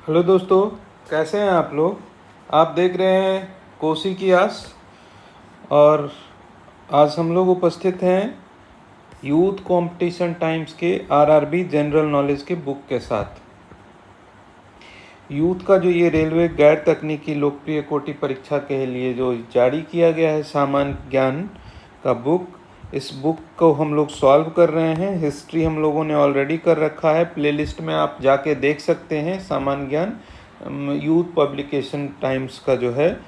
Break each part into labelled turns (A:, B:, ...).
A: Hello दोस्तों, कैसे हैं आप लोग। आप देख रहे हैं कोसी की आस। और आज हम लोग उपस्थित हैं यूथ कंपटीशन टाइम्स के आरआरबी जनरल नॉलेज के बुक के साथ। यूथ का जो ये रेलवे गैर तकनीकी लोकप्रिय कोटि परीक्षा के लिए जो जारी किया गया है सामान्य ज्ञान का बुक, इस बुक को हम लोग सॉल्व कर रहे हैं। हिस्ट्री हम लोगों ने ऑलरेडी कर रखा है, प्लेलिस्ट में आप जाके देख सकते हैं। सामान्य ज्ञान यूथ पब्लिकेशन टाइम्स का जो है,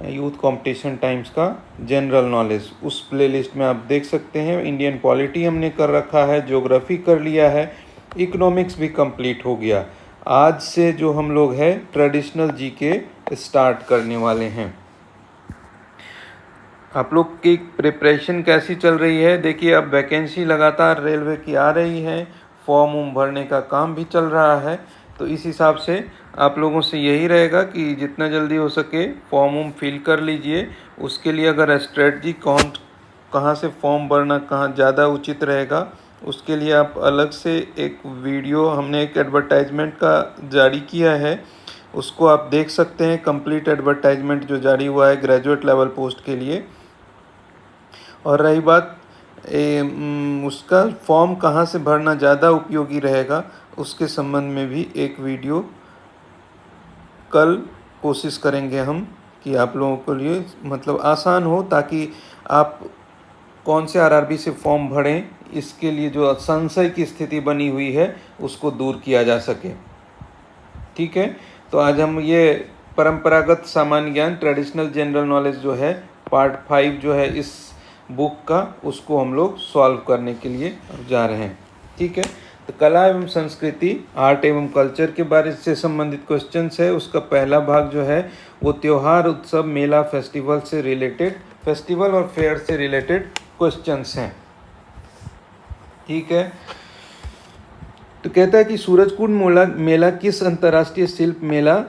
A: यूथ कंपटीशन टाइम्स का जनरल नॉलेज, उस प्लेलिस्ट में आप देख सकते हैं। इंडियन पॉलिटी हमने कर रखा है, ज्योग्राफी कर लिया है, इकोनॉमिक्स भी कंप्लीट हो गया। आज से जो हम लोग हैं ट्रेडिशनल जीके स्टार्ट करने वाले हैं। आप लोग की प्रिपरेशन कैसी चल रही है? देखिए, अब वैकेंसी लगातार रेलवे की आ रही है, फॉर्म भरने का काम भी चल रहा है। तो इस हिसाब से आप लोगों से यही रहेगा कि जितना जल्दी हो सके फॉर्म फिल कर लीजिए। उसके लिए अगर स्ट्रेटजी कहाँ से फॉर्म भरना कहाँ ज़्यादा उचित रहेगा, उसके लिए आप अलग से एक वीडियो हमने एक एडवर्टाइजमेंट का जारी किया है, उसको आप देख सकते हैं। कंप्लीट एडवर्टाइजमेंट जो जारी हुआ है ग्रेजुएट लेवल पोस्ट के लिए। और रही बात उसका फॉर्म कहाँ से भरना ज़्यादा उपयोगी रहेगा, उसके संबंध में भी एक वीडियो कल कोशिश करेंगे हम कि आप लोगों के लिए मतलब आसान हो, ताकि आप कौन से आरआरबी से फॉर्म भरें, इसके लिए जो संशय की स्थिति बनी हुई है उसको दूर किया जा सके। ठीक है, तो आज हम ये परंपरागत सामान्य ज्ञान ट्रेडिशनल जनरल नॉलेज जो है पार्ट 5 जो है इस बुक का, उसको हम लोग सॉल्व करने के लिए जा रहे हैं। ठीक है, तो कला एवं संस्कृति, आर्ट एवं कल्चर के बारे से संबंधित क्वेश्चंस है। उसका पहला भाग जो है वो त्योहार, उत्सव, मेला, फेस्टिवल से रिलेटेड, फेस्टिवल और फेयर से रिलेटेड क्वेश्चंस हैं। ठीक है, तो कहता है कि सूरजकुंड मेला किस अंतर्राष्ट्रीय शिल्प मेला,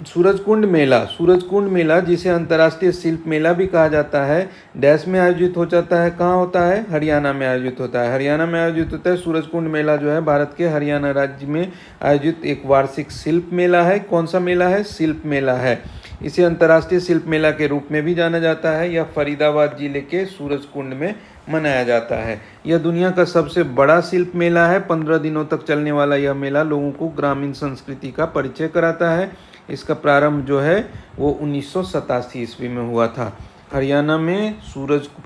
A: सूरजकुंड मेला जिसे अंतर्राष्ट्रीय शिल्प मेला भी कहा जाता है, डैश में आयोजित हो जाता है। कहाँ होता है? हरियाणा में आयोजित होता है। हरियाणा में आयोजित होता है। सूरजकुंड मेला जो है भारत के हरियाणा राज्य में आयोजित एक वार्षिक शिल्प मेला है। कौन सा मेला है? शिल्प मेला है। इसे अंतर्राष्ट्रीय शिल्प मेला के रूप में भी जाना जाता है। यह फरीदाबाद जिले के सूरजकुंड में मनाया जाता है। यह दुनिया का सबसे बड़ा शिल्प मेला है। 15 दिनों तक चलने वाला यह मेला लोगों को ग्रामीण संस्कृति का परिचय कराता है। इसका प्रारंभ जो है वो 1987 ईस्वी में हुआ था। हरियाणा में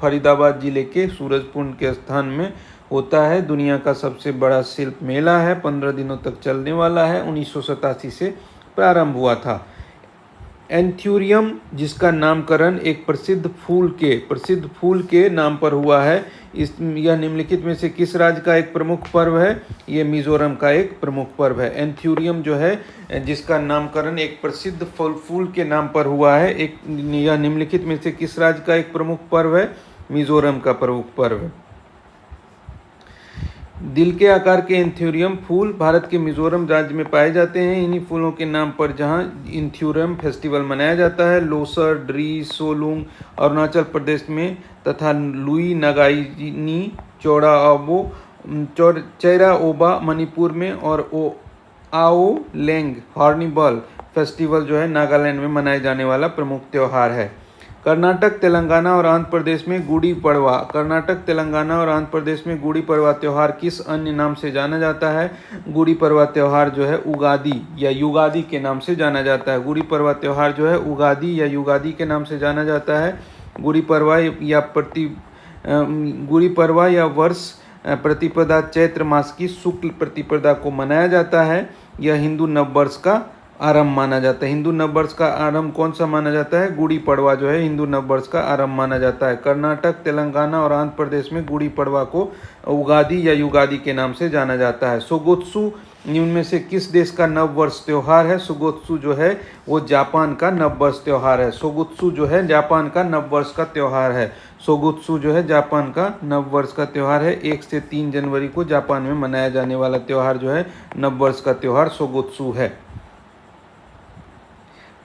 A: फरीदाबाद जिले के सूरजकुंड के स्थान में होता है। दुनिया का सबसे बड़ा शिल्प मेला है, 15 दिनों तक चलने वाला है, 1987 से प्रारंभ हुआ था। एंथ्यूरियम, जिसका नामकरण एक प्रसिद्ध फूल के नाम पर हुआ है, यह निम्नलिखित में से किस राज्य का एक प्रमुख पर्व है? ये मिजोरम का एक प्रमुख पर्व है। एंथ्यूरियम जो है जिसका नामकरण एक प्रसिद्ध फूल के नाम पर हुआ है, यह निम्नलिखित में से किस राज्य का एक प्रमुख पर्व है? मिजोरम का प्रमुख पर्व है। दिल के आकार के एंथ्यूरियम फूल भारत के मिजोरम राज्य में पाए जाते हैं। इन्हीं फूलों के नाम पर जहां एंथ्यूरियम फेस्टिवल मनाया जाता है। लोसर, ड्री, सोलुंग अरुणाचल प्रदेश में तथा लुई नगाइनी चौरा ओबा मणिपुर में और आओ लेंग हॉर्निबल फेस्टिवल जो है नागालैंड में मनाए जाने वाला प्रमुख त्यौहार है। कर्नाटक, तेलंगाना और आंध्र प्रदेश में गुड़ी पड़वा त्यौहार किस अन्य नाम से जाना जाता है? गुड़ी पड़वा त्यौहार जो है उगादी या युगादी के नाम से जाना जाता है। गुड़ी पड़वा त्यौहार जो है उगादी या युगादी के नाम से जाना जाता है। गुड़ी पड़वा या वर्ष प्रतिपदा चैत्र मास की शुक्ल प्रतिपदा को मनाया जाता है। यह हिंदू नववर्ष का आरंभ माना जाता है। हिंदू नववर्ष का आरंभ कौन सा माना जाता है? गुड़ी पड़वा जो है हिंदू नववर्ष का आरंभ माना जाता है। कर्नाटक, तेलंगाना और आंध्र प्रदेश में गुड़ी पड़वा को उगादी या युगादी के नाम से जाना जाता है। सोगोत्सु निम्न में से किस देश का नववर्ष त्योहार है? सोगोत्सु जो है वो जापान का नववर्ष त्योहार है। सोगोत्सु जो है जापान का नववर्ष का त्योहार है। सोगोत्सु जो है जापान का नववर्ष का त्योहार है। 1 से 3 जनवरी को जापान में मनाया जाने वाला त्योहार जो है नववर्ष का त्योहार सोगोत्सु है।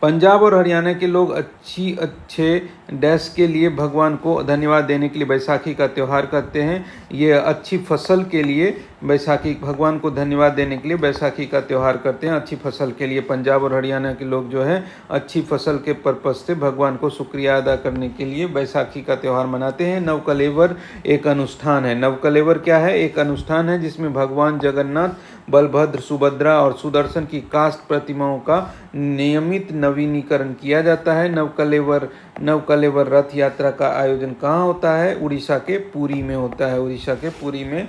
A: पंजाब और हरियाणा के लोग अच्छे डैश के लिए भगवान को धन्यवाद देने के लिए बैसाखी का त्यौहार करते हैं। ये अच्छी फसल के लिए बैसाखी, भगवान को धन्यवाद देने के लिए बैसाखी का त्यौहार करते हैं। अच्छी फसल के लिए पंजाब और हरियाणा के लोग जो है अच्छी फसल के पर्पज से भगवान को शुक्रिया अदा करने के लिए बैसाखी का त्यौहार मनाते हैं। नवकलेवर एक अनुष्ठान है। नवकलेवर क्या है? एक अनुष्ठान है जिसमें भगवान जगन्नाथ, बलभद्र, सुभद्रा और सुदर्शन की काष्ठ प्रतिमाओं का नियमित नवीनीकरण किया जाता है। नवकलेवर रथ यात्रा का आयोजन कहाँ होता है? उड़ीसा के पुरी में होता है। उड़ीसा के पुरी में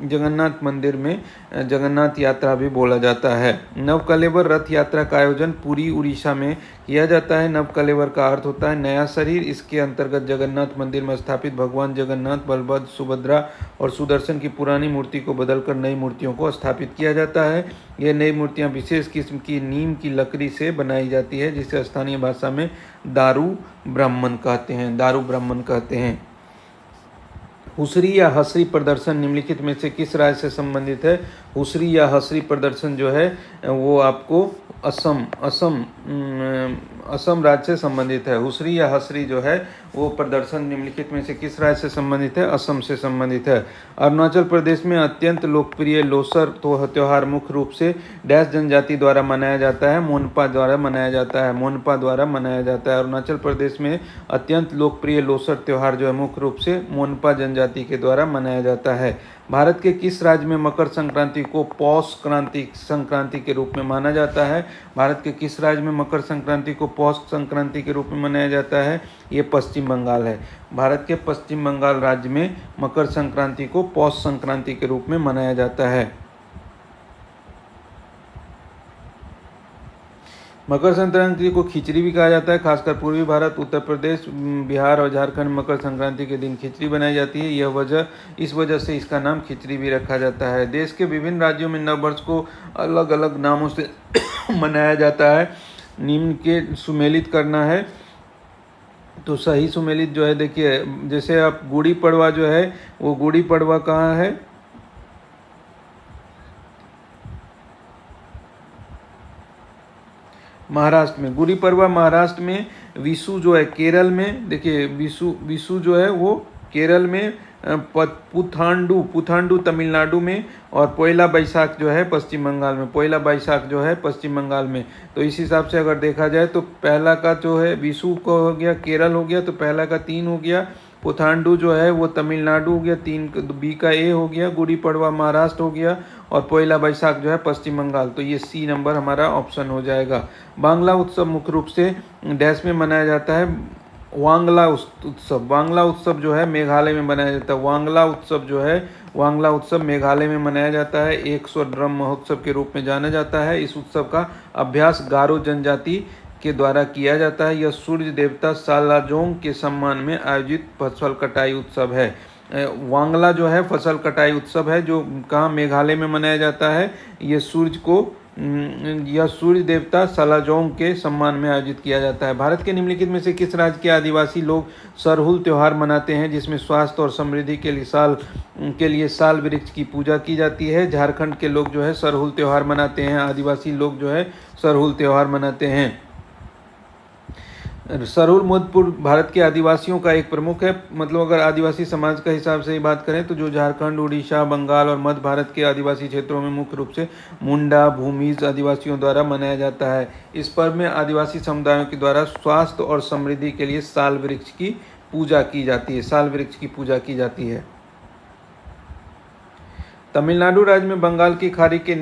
A: जगन्नाथ मंदिर में जगन्नाथ यात्रा भी बोला जाता है। नवकलेवर रथ यात्रा का आयोजन पुरी उड़ीसा में किया जाता है। नवकलेवर का अर्थ होता है नया शरीर। इसके अंतर्गत जगन्नाथ मंदिर में स्थापित भगवान जगन्नाथ, बलभद्र, सुभद्रा और सुदर्शन की पुरानी मूर्ति को बदलकर नई मूर्तियों को स्थापित किया जाता है। ये नई मूर्तियां विशेष किस्म की नीम की लकड़ी से बनाई जाती है, जिसे स्थानीय भाषा में दारू ब्राह्मण कहते हैं। हुसरी या हसरी प्रदर्शन निम्नलिखित में से किस राज्य से संबंधित है? हुसरी या हसरी प्रदर्शन जो है वो आपको असम राज्य से संबंधित है। हुसरी या हसरी जो है वो प्रदर्शन निम्नलिखित में से किस राज्य से संबंधित है? असम से संबंधित है। अरुणाचल प्रदेश में अत्यंत लोकप्रिय लोसर त्यौहार मुख्य रूप से डैश जनजाति द्वारा मनाया जाता है। मोनपा द्वारा मनाया जाता है। अरुणाचल प्रदेश में अत्यंत लोकप्रिय लोसर त्यौहार जो है मुख्य रूप से मोनपा जनजाति के द्वारा मनाया जाता है। भारत के किस राज्य में मकर संक्रांति को पौष संक्रांति के रूप में माना जाता है? भारत के किस राज्य में मकर संक्रांति को पौष संक्रांति के रूप में मनाया जाता है? ये पश्चिम बंगाल है। भारत के पश्चिम बंगाल राज्य में मकर संक्रांति को पौष संक्रांति के रूप में मनाया जाता है। मकर संक्रांति को खिचड़ी भी कहा जाता है। खासकर पूर्वी भारत, उत्तर प्रदेश, बिहार और झारखंड में मकर संक्रांति के दिन खिचड़ी बनाई जाती है। इस वजह से इसका नाम खिचड़ी भी रखा जाता है। देश के विभिन्न राज्यों में नववर्ष को अलग अलग नामों से मनाया जाता है। निम्न के सुमेलित करना है तो सही सुमेलित जो है देखिए, जैसे आप गुड़ी पड़वा जो है वो गुड़ी पड़वा कहाँ है? महाराष्ट्र में। गुड़ी पड़वा महाराष्ट्र में। विशु जो है केरल में। देखिए विशु जो है वो केरल में। पुथांडू तमिलनाडु में। और पोइला बैसाख जो है पश्चिम बंगाल में। तो इस हिसाब से अगर देखा जाए तो पहला का जो है विशु को हो गया केरल हो गया, तो पहला का 3 हो गया। पुथांडू जो है वो तमिलनाडु हो गया, 3 बी का ए हो गया। गुड़ी पड़वा महाराष्ट्र हो गया और पोइला बैसाख जो है पश्चिम बंगाल। तो ये सी नंबर हमारा ऑप्शन हो जाएगा। बांग्ला उत्सव मुख्य रूप से डैश में मनाया जाता है। वांगला उत्सव जो है मेघालय में मनाया जाता है। वांगला उत्सव मेघालय में मनाया जाता है। 100 ड्रम महोत्सव के रूप में जाना जाता है। इस उत्सव का अभ्यास गारो जनजाति के द्वारा किया जाता है। यह सूर्य देवता सालाजोंग के सम्मान में आयोजित फसल कटाई उत्सव है। वांगला जो है फसल कटाई उत्सव है जो कहाँ मेघालय में मनाया जाता है। यह सूर्य देवता सालाजोंग के सम्मान में आयोजित किया जाता है। भारत के निम्नलिखित में से किस राज्य के आदिवासी लोग सरहुल त्योहार मनाते हैं, जिसमें स्वास्थ्य और समृद्धि के लिए साल वृक्ष की पूजा की जाती है? झारखंड के लोग जो है सरहुल त्योहार मनाते हैं। आदिवासी लोग जो है सरहुल त्योहार मनाते हैं। सरहुल मधुपुर भारत के आदिवासियों का एक प्रमुख है। मतलब अगर आदिवासी समाज का हिसाब से ही बात करें तो जो झारखंड, उड़ीसा, बंगाल और मध्य भारत के आदिवासी क्षेत्रों में मुख्य रूप से मुंडा भूमिज आदिवासियों द्वारा मनाया जाता है। इस पर्व में आदिवासी समुदायों के द्वारा स्वास्थ्य और समृद्धि के लिए साल वृक्ष की पूजा की जाती है। तमिलनाडु राज्य में बंगाल की खाड़ी के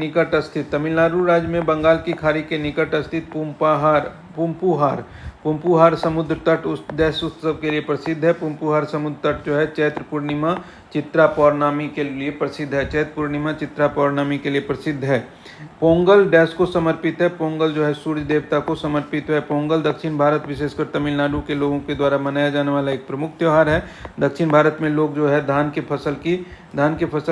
A: निकट स्थित पुम्पुहार समुद्र तट डैश उत्सव के लिए प्रसिद्ध है। पुम्पुहार समुद्र तट जो है चैत्र पूर्णिमा चित्रा पौर्णमी के लिए प्रसिद्ध है। पोंगल डैश को समर्पित है। पोंगल जो है सूर्य देवता को समर्पित है। पोंगल दक्षिण भारत विशेषकर तमिलनाडु के लोगों के द्वारा मनाया जाने वाला एक प्रमुख त्यौहार है। दक्षिण भारत में लोग जो है धान की फसल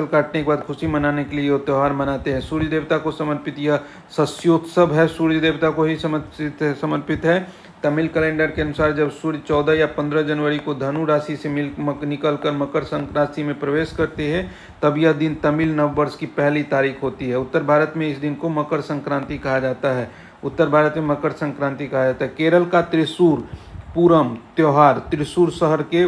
A: काटने के बाद खुशी मनाने के लिए यह त्यौहार मनाते हैं। सूर्य देवता को समर्पित यह शस्योत्सव है, सूर्य देवता को ही समर्पित है। तमिल कैलेंडर के अनुसार जब सूर्य 14 या 15 जनवरी को धनु राशि से निकलकर मकर संक्रांति में प्रवेश करते हैं, तब यह दिन तमिल नववर्ष की पहली तारीख होती है। उत्तर भारत में इस दिन को मकर संक्रांति कहा जाता है। उत्तर भारत में मकर संक्रांति कहा जाता है। केरल का त्रिशूर पूरम त्यौहार त्रिशूर शहर के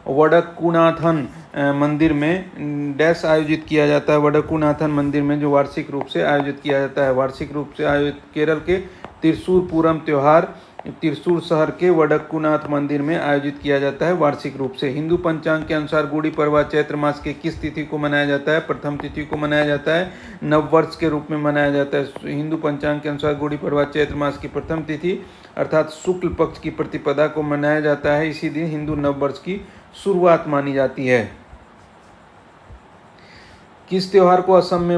A: वडक्कुनाथन मंदिर में डैश आयोजित किया जाता है। वडक्कुनाथन मंदिर में जो वार्षिक रूप से आयोजित किया जाता है, वार्षिक रूप से आयोजित केरल के त्रिशूर पूरम त्यौहार त्रिशूर शहर के वडक्कुनाथ मंदिर में आयोजित किया जाता है वार्षिक रूप से। हिंदू पंचांग के अनुसार गुड़ी पड़वा चैत्र मास के किस तिथि को मनाया जाता है? प्रथम तिथि को मनाया जाता है, नववर्ष के रूप में मनाया जाता है। हिंदू पंचांग के अनुसार गुड़ी पड़वा चैत्र मास की प्रथम तिथि अर्थात शुक्ल पक्ष की प्रतिपदा को मनाया जाता है। इसी दिन हिंदू नववर्ष की शुरुआत मानी जाती है। किस त्योहार को असम में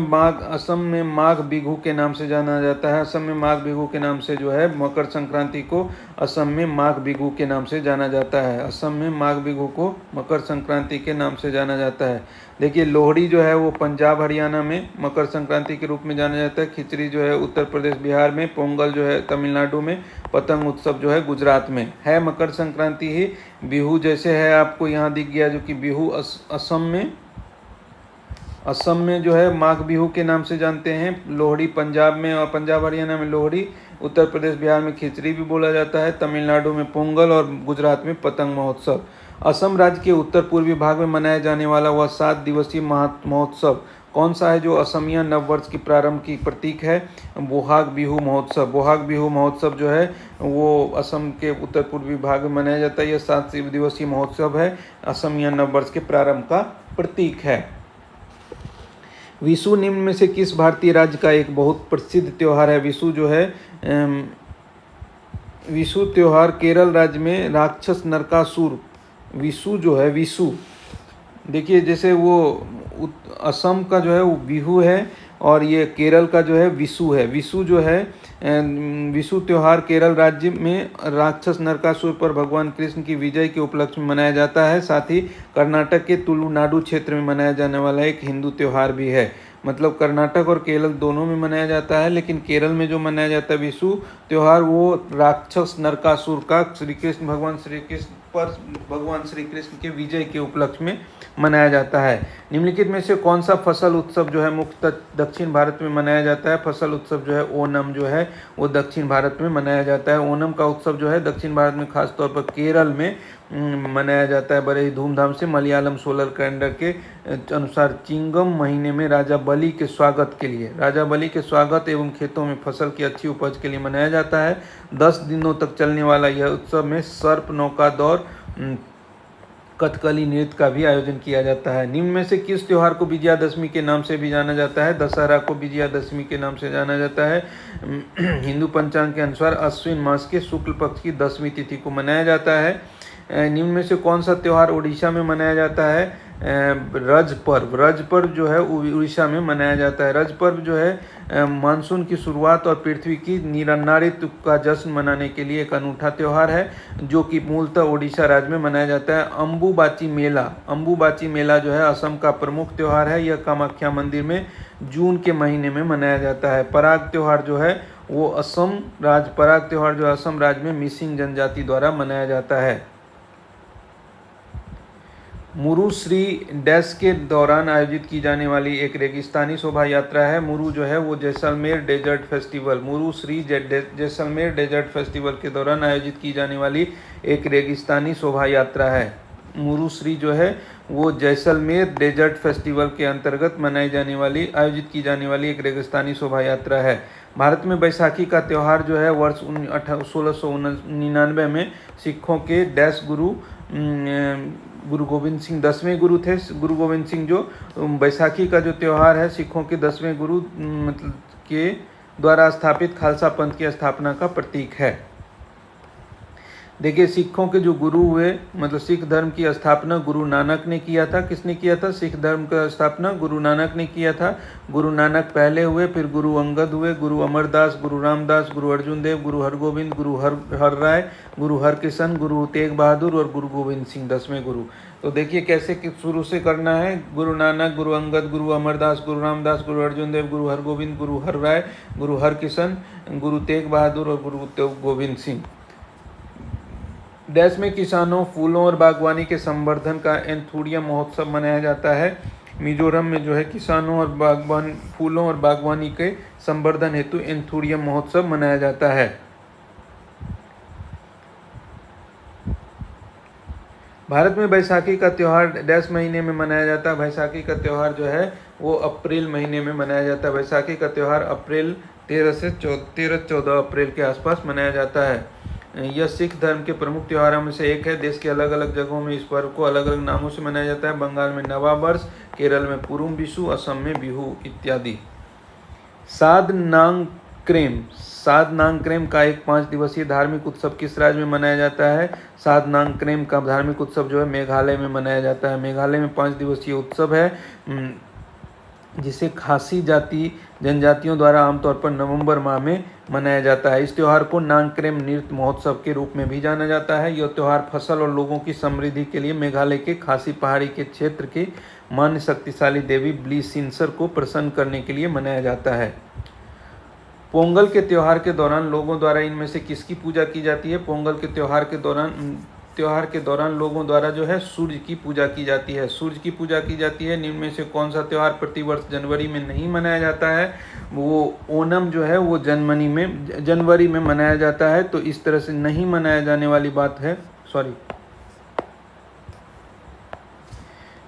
A: माघ बिहू के नाम से जाना जाता है? असम में माघ बिहू के नाम से जो है मकर संक्रांति को असम में माघ बिहू के नाम से जाना जाता है। असम में माघ बिहू को मकर संक्रांति के नाम से जाना जाता है। देखिए लोहड़ी जो है वो पंजाब हरियाणा में मकर संक्रांति के रूप में जाना जाता है। खिचड़ी जो है उत्तर प्रदेश बिहार में, पोंगल जो है तमिलनाडु में, पतंग उत्सव जो है गुजरात में है। मकर संक्रांति ही बिहू जैसे है, आपको यहाँ दिख गया जो कि बिहू असम में जो है माघ बिहू के नाम से जानते हैं। लोहड़ी पंजाब में और पंजाब हरियाणा में लोहड़ी, उत्तर प्रदेश बिहार में खिचड़ी भी बोला जाता है, तमिलनाडु में पोंगल और गुजरात में पतंग महोत्सव। असम राज्य के उत्तर पूर्वी भाग में मनाया जाने वाला वह 7 दिवसीय महोत्सव कौन सा है जो असमिया नववर्ष की प्रारंभ की प्रतीक है? बोहाग बिहू महोत्सव। बोहाग बिहू महोत्सव जो है वो असम के उत्तर पूर्वी भाग में मनाया जाता है। यह 7 दिवसीय महोत्सव है, असमिया नववर्ष के प्रारंभ का प्रतीक है। विशु निम्न में से किस भारतीय राज्य का एक बहुत प्रसिद्ध त्यौहार है? विशु जो है विशु त्यौहार केरल राज्य में राक्षस नरकासुर विशु जो है विशु, देखिए जैसे वो असम का जो है वो बिहू है और ये केरल का जो है विशु है। विशु जो है विशु त्यौहार केरल राज्य में राक्षस नरकासुर पर भगवान कृष्ण की विजय के उपलक्ष्य में मनाया जाता है। साथ ही कर्नाटक के तुलुनाडु क्षेत्र में मनाया जाने वाला एक हिंदू त्यौहार भी है। मतलब कर्नाटक और केरल दोनों में मनाया जाता है, लेकिन केरल में जो मनाया जाता है विशु त्यौहार वो राक्षस नरकासुर का भगवान श्री कृष्ण के विजय के उपलक्ष्य में मनाया जाता है। निम्नलिखित में से कौन सा फसल उत्सव जो है मुख्यतः दक्षिण भारत में मनाया जाता है? फसल उत्सव जो है ओणम जो है वो दक्षिण भारत में मनाया जाता है। ओणम का उत्सव जो है दक्षिण भारत में खासतौर पर केरल में मनाया जाता है बड़े ही धूमधाम से। मलयालम सोलर कैलेंडर के अनुसार चिंगम महीने में राजा बलि के स्वागत एवं खेतों में फसल की अच्छी उपज के लिए मनाया जाता है। 10 दिनों तक चलने वाला यह उत्सव में सर्प नौका दौड़, कथकली नृत्य का भी आयोजन किया जाता है। निम्न में से किस त्योहार को विजयादशमी के नाम से भी जाना जाता है? दशहरा को विजयादशमी के नाम से जाना जाता है। हिंदू पंचांग के अनुसार अश्विन मास के शुक्ल पक्ष की 10वीं तिथि को मनाया जाता है। निम्न में से कौन सा त्यौहार उड़ीसा में मनाया जाता है? रज पर्व जो है उड़ीसा में मनाया जाता है। रज पर्व जो है मानसून की शुरुआत और पृथ्वी की निरन्नारित्व का जश्न मनाने के लिए एक अनूठा त्यौहार है जो कि मूलतः उड़ीसा राज्य में मनाया जाता है। अम्बुबाची मेला जो है असम का प्रमुख त्यौहार है। यह कामाख्या मंदिर में जून के महीने में मनाया जाता है। पराग त्यौहार जो है वो असम राज्य में मिसिंग जनजाति द्वारा मनाया जाता है। मुरु श्री डैश के दौरान आयोजित की जाने वाली एक रेगिस्तानी शोभा यात्रा है। मुरु जो है वो Jaisalmer desert festival, Maru Shri Jaisalmer desert festival के दौरान आयोजित की जाने वाली एक रेगिस्तानी शोभा यात्रा है। मुरु श्री जो है वो जैसलमेर डेजर्ट फेस्टिवल के अंतर्गत आयोजित की जाने वाली एक रेगिस्तानी शोभा यात्रा है। भारत में बैसाखी का त्यौहार जो है वर्ष 1699 में सिखों के डैश गुरु गोविंद सिंह 10वें गुरु थे। गुरु गोविंद सिंह जो बैसाखी का जो त्यौहार है सिखों के 10वें गुरु के द्वारा स्थापित खालसा पंथ की स्थापना का प्रतीक है। देखिए सिखों के जो गुरु हुए मतलब सिख धर्म की स्थापना गुरु नानक ने किया था। किसने किया था? सिख धर्म का स्थापना गुरु नानक ने किया था। गुरु नानक पहले हुए, फिर गुरु अंगद हुए, गुरु अमरदास, गुरु रामदास, गुरु अर्जुन देव, गुरु हरगोविंद, गुरु हर राय, गुरु हरकिशन, गुरु तेग बहादुर और गुरु गोविंद सिंह 10वें गुरु। तो देखिए कैसे शुरू से करना है। गुरु नानक, गुरु अंगद, गुरु अमरदास, गुरु रामदास, गुरु अर्जुन देव, गुरु हरगोविंद, गुरु हर राय, गुरु हरकिशन, गुरु तेग बहादुर और गुरु गोविंद सिंह। डैश में किसानों, फूलों और बागवानी के संवर्धन का एंथूरियम महोत्सव मनाया जाता है। मिजोरम में जो है किसानों और बागवान फूलों और बागवानी के संवर्धन हेतु एंथूरियम महोत्सव मनाया जाता है। भारत में बैसाखी का त्यौहार डैश महीने में मनाया जाता है। बैसाखी का त्यौहार जो है वो अप्रैल महीने में मनाया जाता है। बैसाखी का त्यौहार अप्रैल 13 अप्रैल के आसपास मनाया जाता है। यह सिख धर्म के प्रमुख त्योहारों में से एक है। देश के अलग अलग जगहों में इस पर्व को अलग अलग नामों से मनाया जाता है। बंगाल में नवा वर्ष, केरल में पुरुम बिशु, असम में बिहू इत्यादि। सादनांक्रेम का एक 5 दिवसीय धार्मिक उत्सव किस राज्य में मनाया जाता है? सादनांक्रेम का धार्मिक उत्सव जो है मेघालय में मनाया जाता है। मेघालय में 5 दिवसीय उत्सव है जिसे खासी जाति जनजातियों द्वारा आमतौर पर नवंबर माह में मनाया जाता है। इस त्यौहार को नांगक्रेम नृत्य महोत्सव के रूप में भी जाना जाता है। यह त्यौहार फसल और लोगों की समृद्धि के लिए मेघालय के खासी पहाड़ी के क्षेत्र के मान्य शक्तिशाली देवी ब्लीसिंसर को प्रसन्न करने के लिए मनाया जाता है। पोंगल के त्यौहार के दौरान लोगों द्वारा इनमें से किसकी पूजा की जाती है? पोंगल के त्यौहार के दौरान लोगों द्वारा जो है सूर्य की पूजा की जाती है। सूर्य की पूजा की जाती है। निम्न में से कौन सा त्यौहार प्रतिवर्ष जनवरी में नहीं मनाया जाता है? वो ओणम जो है वो जनवरी में मनाया जाता है। तो इस तरह से नहीं मनाया जाने वाली बात है,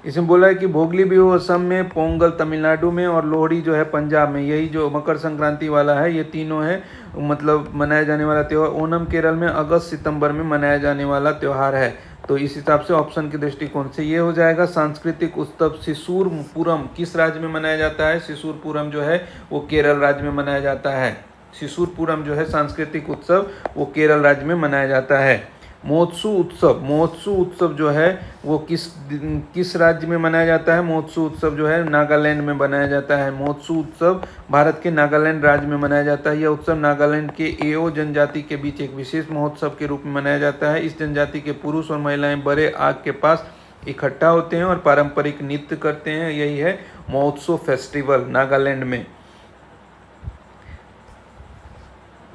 A: इसमें बोला है कि भोगली बिहू असम में, पोंगल तमिलनाडु में और लोहड़ी जो है पंजाब में। यही जो मकर संक्रांति वाला है ये तीनों है मतलब मनाया जाने वाला त्यौहार। ओणम केरल में अगस्त सितंबर में मनाया जाने वाला त्यौहार है। तो इस हिसाब से ऑप्शन के दृष्टिकोण से ये हो जाएगा। सांस्कृतिक उत्सव शिशुरपुरम किस राज्य में मनाया जाता है? शिशुरपुरम जो है वो केरल राज्य में मनाया जाता है। शिशुरपुरम जो है सांस्कृतिक उत्सव वो केरल राज्य में मनाया जाता है। महोत्सव उत्सव जो है वो किस राज्य में मनाया जाता है? महोत्सव उत्सव जो है नागालैंड में मनाया जाता है। महोत्सव उत्सव भारत के नागालैंड राज्य में मनाया जाता है। यह उत्सव नागालैंड के एओ जनजाति के बीच एक विशेष महोत्सव के रूप में मनाया जाता है। इस जनजाति के पुरुष और महिलाएं बड़े आग के पास इकट्ठा होते हैं और पारंपरिक नृत्य करते हैं। यही है महोत्सव फेस्टिवल नागालैंड में।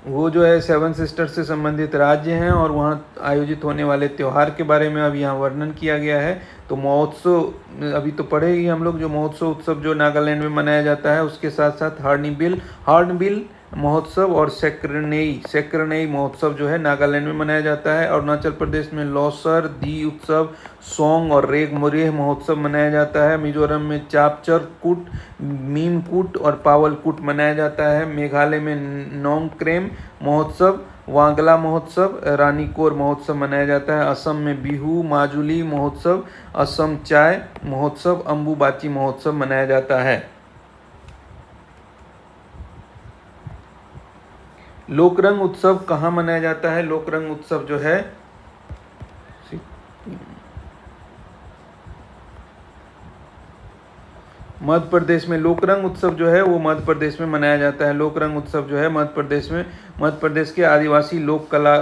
A: वो जो है 7 सिस्टर्स से संबंधित राज्य हैं और वहाँ आयोजित होने वाले त्यौहार के बारे में अब यहाँ वर्णन किया गया है। तो महोत्सव अभी तो पढ़ेगी हम लोग। जो महोत्सव उत्सव जो नागालैंड में मनाया जाता है उसके साथ साथ हॉर्नबिल महोत्सव और सेक्रेनेई महोत्सव जो है नागालैंड में मनाया जाता है। अरुणाचल प्रदेश में लॉसर, दी उत्सव, सोंग और रेगमोरेह महोत्सव मनाया जाता है। मिजोरम में चापचरकूट, मीमकूट और पावलकूट मनाया जाता है। मेघालय में नोंगक्रेम महोत्सव, वांगला महोत्सव, रानीकोर महोत्सव मनाया जाता है। असम में बिहू माजुली महोत्सव, असम चाय महोत्सव, अम्बुबाची महोत्सव मनाया जाता है। लोकरंग उत्सव कहाँ मनाया जाता है? लोकरंग उत्सव जो है मध्य प्रदेश में। लोकरंग उत्सव जो है वो मध्य प्रदेश में मनाया जाता है। लोकरंग उत्सव जो है मध्य प्रदेश के आदिवासी लोक कला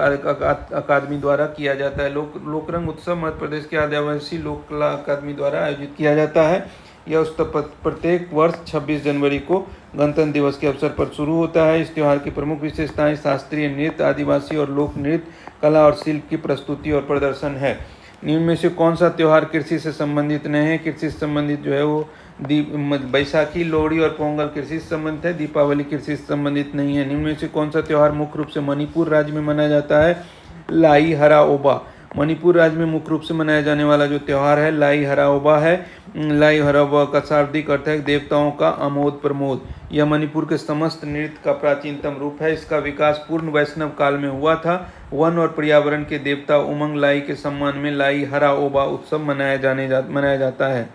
A: अकादमी द्वारा किया जाता है। लोकरंग उत्सव मध्य प्रदेश के आदिवासी लोक कला अकादमी द्वारा आयोजित किया जाता है। यह उत्सव प्रत्येक वर्ष 26 जनवरी को गणतंत्र दिवस के अवसर पर शुरू होता है। इस त्यौहार की प्रमुख विशेषताएं शास्त्रीय नृत्य, आदिवासी और लोक नृत्य, कला और शिल्प की प्रस्तुति और प्रदर्शन है। निम्न में से कौन सा त्यौहार कृषि से संबंधित नहीं है? कृषि से संबंधित जो है वो बैसाखी, लोहड़ी और पोंगल कृषि से संबंधित है। दीपावली कृषि से संबंधित नहीं है। निम्न में से कौन सा त्यौहार मुख्य रूप से मणिपुर राज्य में मनाया जाता है? लाई हराओबा। मणिपुर राज्य में मुख्य रूप से मनाया जाने वाला जो त्यौहार है लाई हराओबा है। लाई हराओबा का शाब्दिक अर्थ है देवताओं का आमोद प्रमोद। यह मणिपुर के समस्त नृत्य का प्राचीनतम रूप है। इसका विकास पूर्ण वैष्णव काल में हुआ था। वन और पर्यावरण के देवता उमंग लाई के सम्मान में लाई हराओबा उत्सव मनाया जाता है।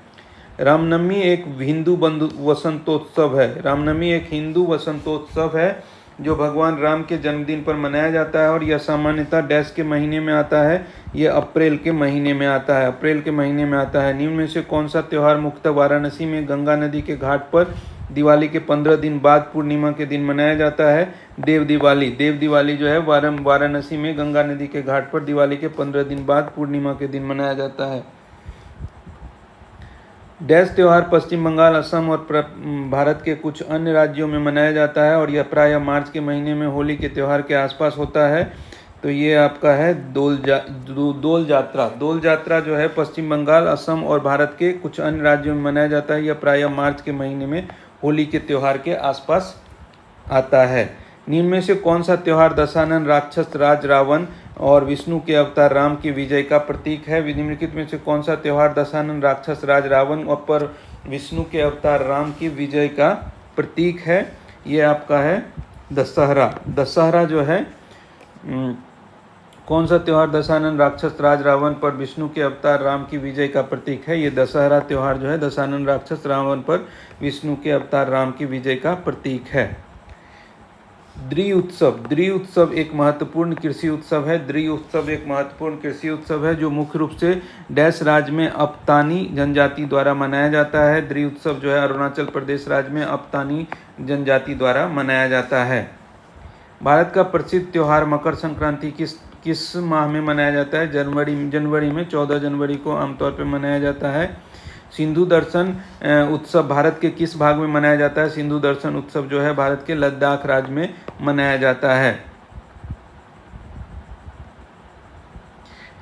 A: रामनवमी एक हिंदू वसंतोत्सव है। रामनवमी एक हिंदू वसंतोत्सव है जो भगवान राम के जन्मदिन पर मनाया जाता है और यह सामान्यतः डैश के महीने में आता है। यह अप्रैल के महीने में आता है। निम्न में से कौन सा त्यौहार मुख्यतः वाराणसी में गंगा नदी के घाट पर दिवाली के 15 दिन बाद पूर्णिमा के दिन मनाया जाता है? देव दिवाली जो है वाराणसी में गंगा नदी के घाट पर दिवाली के 15 दिन बाद पूर्णिमा के दिन मनाया जाता है। डैश त्यौहार पश्चिम बंगाल, असम और भारत के कुछ अन्य राज्यों में मनाया जाता है और यह प्रायः मार्च के महीने में होली के त्यौहार के आसपास होता है। तो ये आपका है दोल जात्रा। दोल जात्रा जो है पश्चिम बंगाल, असम और भारत के कुछ अन्य राज्यों में मनाया जाता है। यह प्रायः मार्च के महीने में होली के त्यौहार के आसपास आता है। निम्न में से कौन सा त्यौहार दशानन राक्षस राज रावण और विष्णु के अवतार राम की विजय का प्रतीक है? निम्नलिखित में से कौन सा त्यौहार दशानन राक्षस राज रावण पर विष्णु के अवतार राम की विजय का प्रतीक है? ये आपका है दशहरा। दशहरा जो है कौन सा त्यौहार दशानन राक्षस राज रावण पर विष्णु के अवतार राम की विजय का प्रतीक है? ये दशहरा त्यौहार जो है दशानन राक्षस रावण पर विष्णु के अवतार राम की विजय का प्रतीक है। द्री उत्सव। द्री उत्सव एक महत्वपूर्ण कृषि उत्सव है। द्री उत्सव एक महत्वपूर्ण कृषि उत्सव है जो मुख्य रूप से डैश राज्य में अपतानी जनजाति द्वारा मनाया जाता है। द्री उत्सव जो है अरुणाचल प्रदेश राज्य में अपतानी जनजाति द्वारा मनाया जाता है। भारत का प्रसिद्ध त्यौहार मकर संक्रांति किस माह में मनाया जाता है? जनवरी में 14 जनवरी को आमतौर पर मनाया जाता है। सिंधु दर्शन उत्सव भारत के किस भाग में मनाया जाता है? सिंधु दर्शन उत्सव जो है भारत के लद्दाख राज्य में मनाया जाता है।